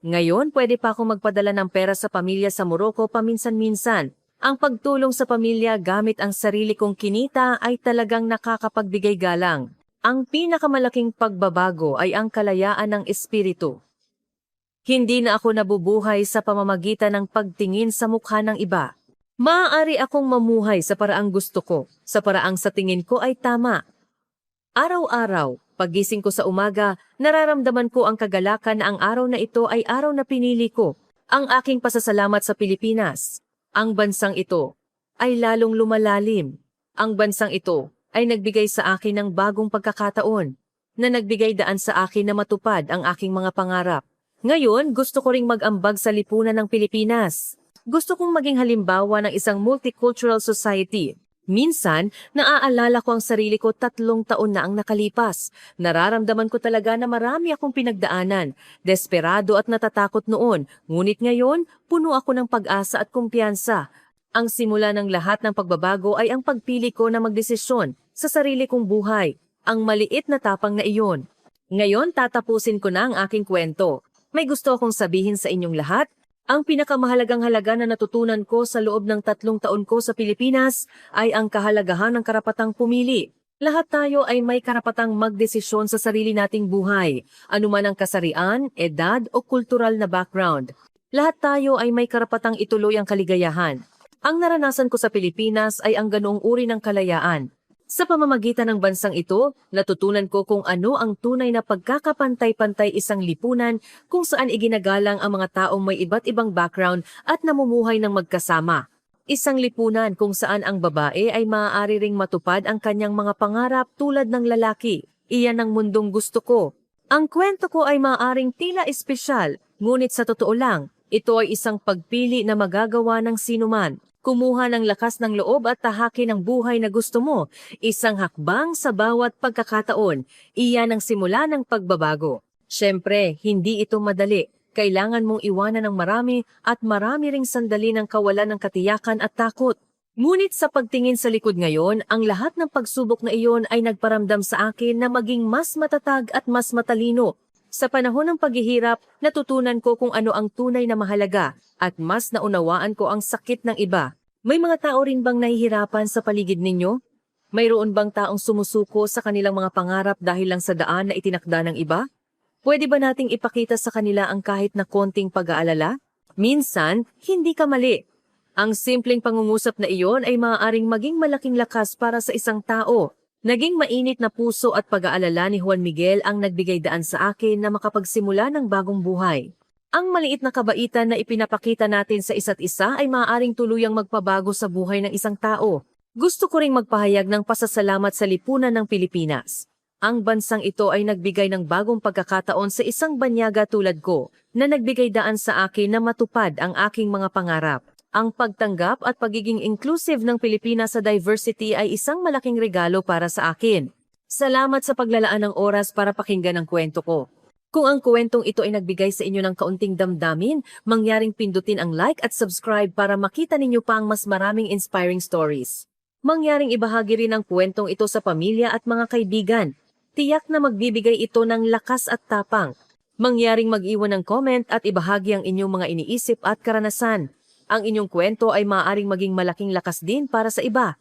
Ngayon, pwede pa akong magpadala ng pera sa pamilya sa Morocco paminsan-minsan. Ang pagtulong sa pamilya gamit ang sarili kong kinita ay talagang nakakapagbigay galang. Ang pinakamalaking pagbabago ay ang kalayaan ng espiritu. Hindi na ako nabubuhay sa pamamagitan ng pagtingin sa mukha ng iba. Maaari akong mamuhay sa paraang gusto ko, sa paraang sa tingin ko ay tama. Araw-araw, paggising ko sa umaga, nararamdaman ko ang kagalakan na ang araw na ito ay araw na pinili ko. Ang aking pasasalamat sa Pilipinas. Ang bansang ito ay lalong lumalalim. Ang bansang ito ay nagbigay sa akin ng bagong pagkakataon, na nagbigay daan sa akin na matupad ang aking mga pangarap. Ngayon, gusto ko ring mag-ambag sa lipunan ng Pilipinas. Gusto kong maging halimbawa ng isang multicultural society. Minsan, naaalala ko ang sarili ko 3 taon na ang nakalipas. Nararamdaman ko talaga na marami akong pinagdaanan, desperado at natatakot noon. Ngunit ngayon, puno ako ng pag-asa at kumpiyansa. Ang simula ng lahat ng pagbabago ay ang pagpili ko na magdesisyon sa sarili kong buhay, ang maliit na tapang na iyon. Ngayon tatapusin ko na ang aking kwento. May gusto akong sabihin sa inyong lahat. Ang pinakamahalagang halaga na natutunan ko sa loob ng 3 taon ko sa Pilipinas ay ang kahalagahan ng karapatang pumili. Lahat tayo ay may karapatang magdesisyon sa sarili nating buhay, anuman ang kasarian, edad o kultural na background. Lahat tayo ay may karapatang ituloy ang kaligayahan. Ang naranasan ko sa Pilipinas ay ang ganoong uri ng kalayaan. Sa pamamagitan ng bansang ito, natutunan ko kung ano ang tunay na pagkakapantay-pantay isang lipunan kung saan iginagalang ang mga taong may iba't ibang background at namumuhay ng magkasama. Isang lipunan kung saan ang babae ay maaari ring matupad ang kanyang mga pangarap tulad ng lalaki. Iyan ang mundong gusto ko. Ang kwento ko ay maaaring tila espesyal, ngunit sa totoo lang, ito ay isang pagpili na magagawa ng sinuman. Kumuha ng lakas ng loob at tahaki ng buhay na gusto mo, isang hakbang sa bawat pagkakataon. Iyan ang simula ng pagbabago. Siyempre, hindi ito madali. Kailangan mong iwanan ng marami at marami ring sandali ng kawalan ng katiyakan at takot. Ngunit sa pagtingin sa likod ngayon, ang lahat ng pagsubok na iyon ay nagparamdam sa akin na maging mas matatag at mas matalino. Sa panahon ng paghihirap, natutunan ko kung ano ang tunay na mahalaga at mas naunawaan ko ang sakit ng iba. May mga tao rin bang nahihirapan sa paligid ninyo? Mayroon bang taong sumusuko sa kanilang mga pangarap dahil lang sa daan na itinakda ng iba? Pwede ba nating ipakita sa kanila ang kahit na konting pag-aalala? Minsan, hindi ka mali. Ang simpleng pangungusap na iyon ay maaaring maging malaking lakas para sa isang tao. Naging mainit na puso at pag-aalala ni Juan Miguel ang nagbigay daan sa akin na makapagsimula ng bagong buhay. Ang maliit na kabaitan na ipinapakita natin sa isa't isa ay maaaring tuluyang magpabago sa buhay ng isang tao. Gusto ko ring magpahayag ng pasasalamat sa lipunan ng Pilipinas. Ang bansang ito ay nagbigay ng bagong pagkakataon sa isang banyaga tulad ko na nagbigay daan sa akin na matupad ang aking mga pangarap. Ang pagtanggap at pagiging inclusive ng Pilipinas sa diversity ay isang malaking regalo para sa akin. Salamat sa paglalaan ng oras para pakinggan ang kwento ko. Kung ang kwentong ito ay nagbigay sa inyo ng kaunting damdamin, mangyaring pindutin ang like at subscribe para makita ninyo pa ang mas maraming inspiring stories. Mangyaring ibahagi rin ang kwentong ito sa pamilya at mga kaibigan. Tiyak na magbibigay ito ng lakas at tapang. Mangyaring mag-iwan ng comment at ibahagi ang inyong mga iniisip at karanasan. Ang inyong kwento ay maaaring maging malaking lakas din para sa iba.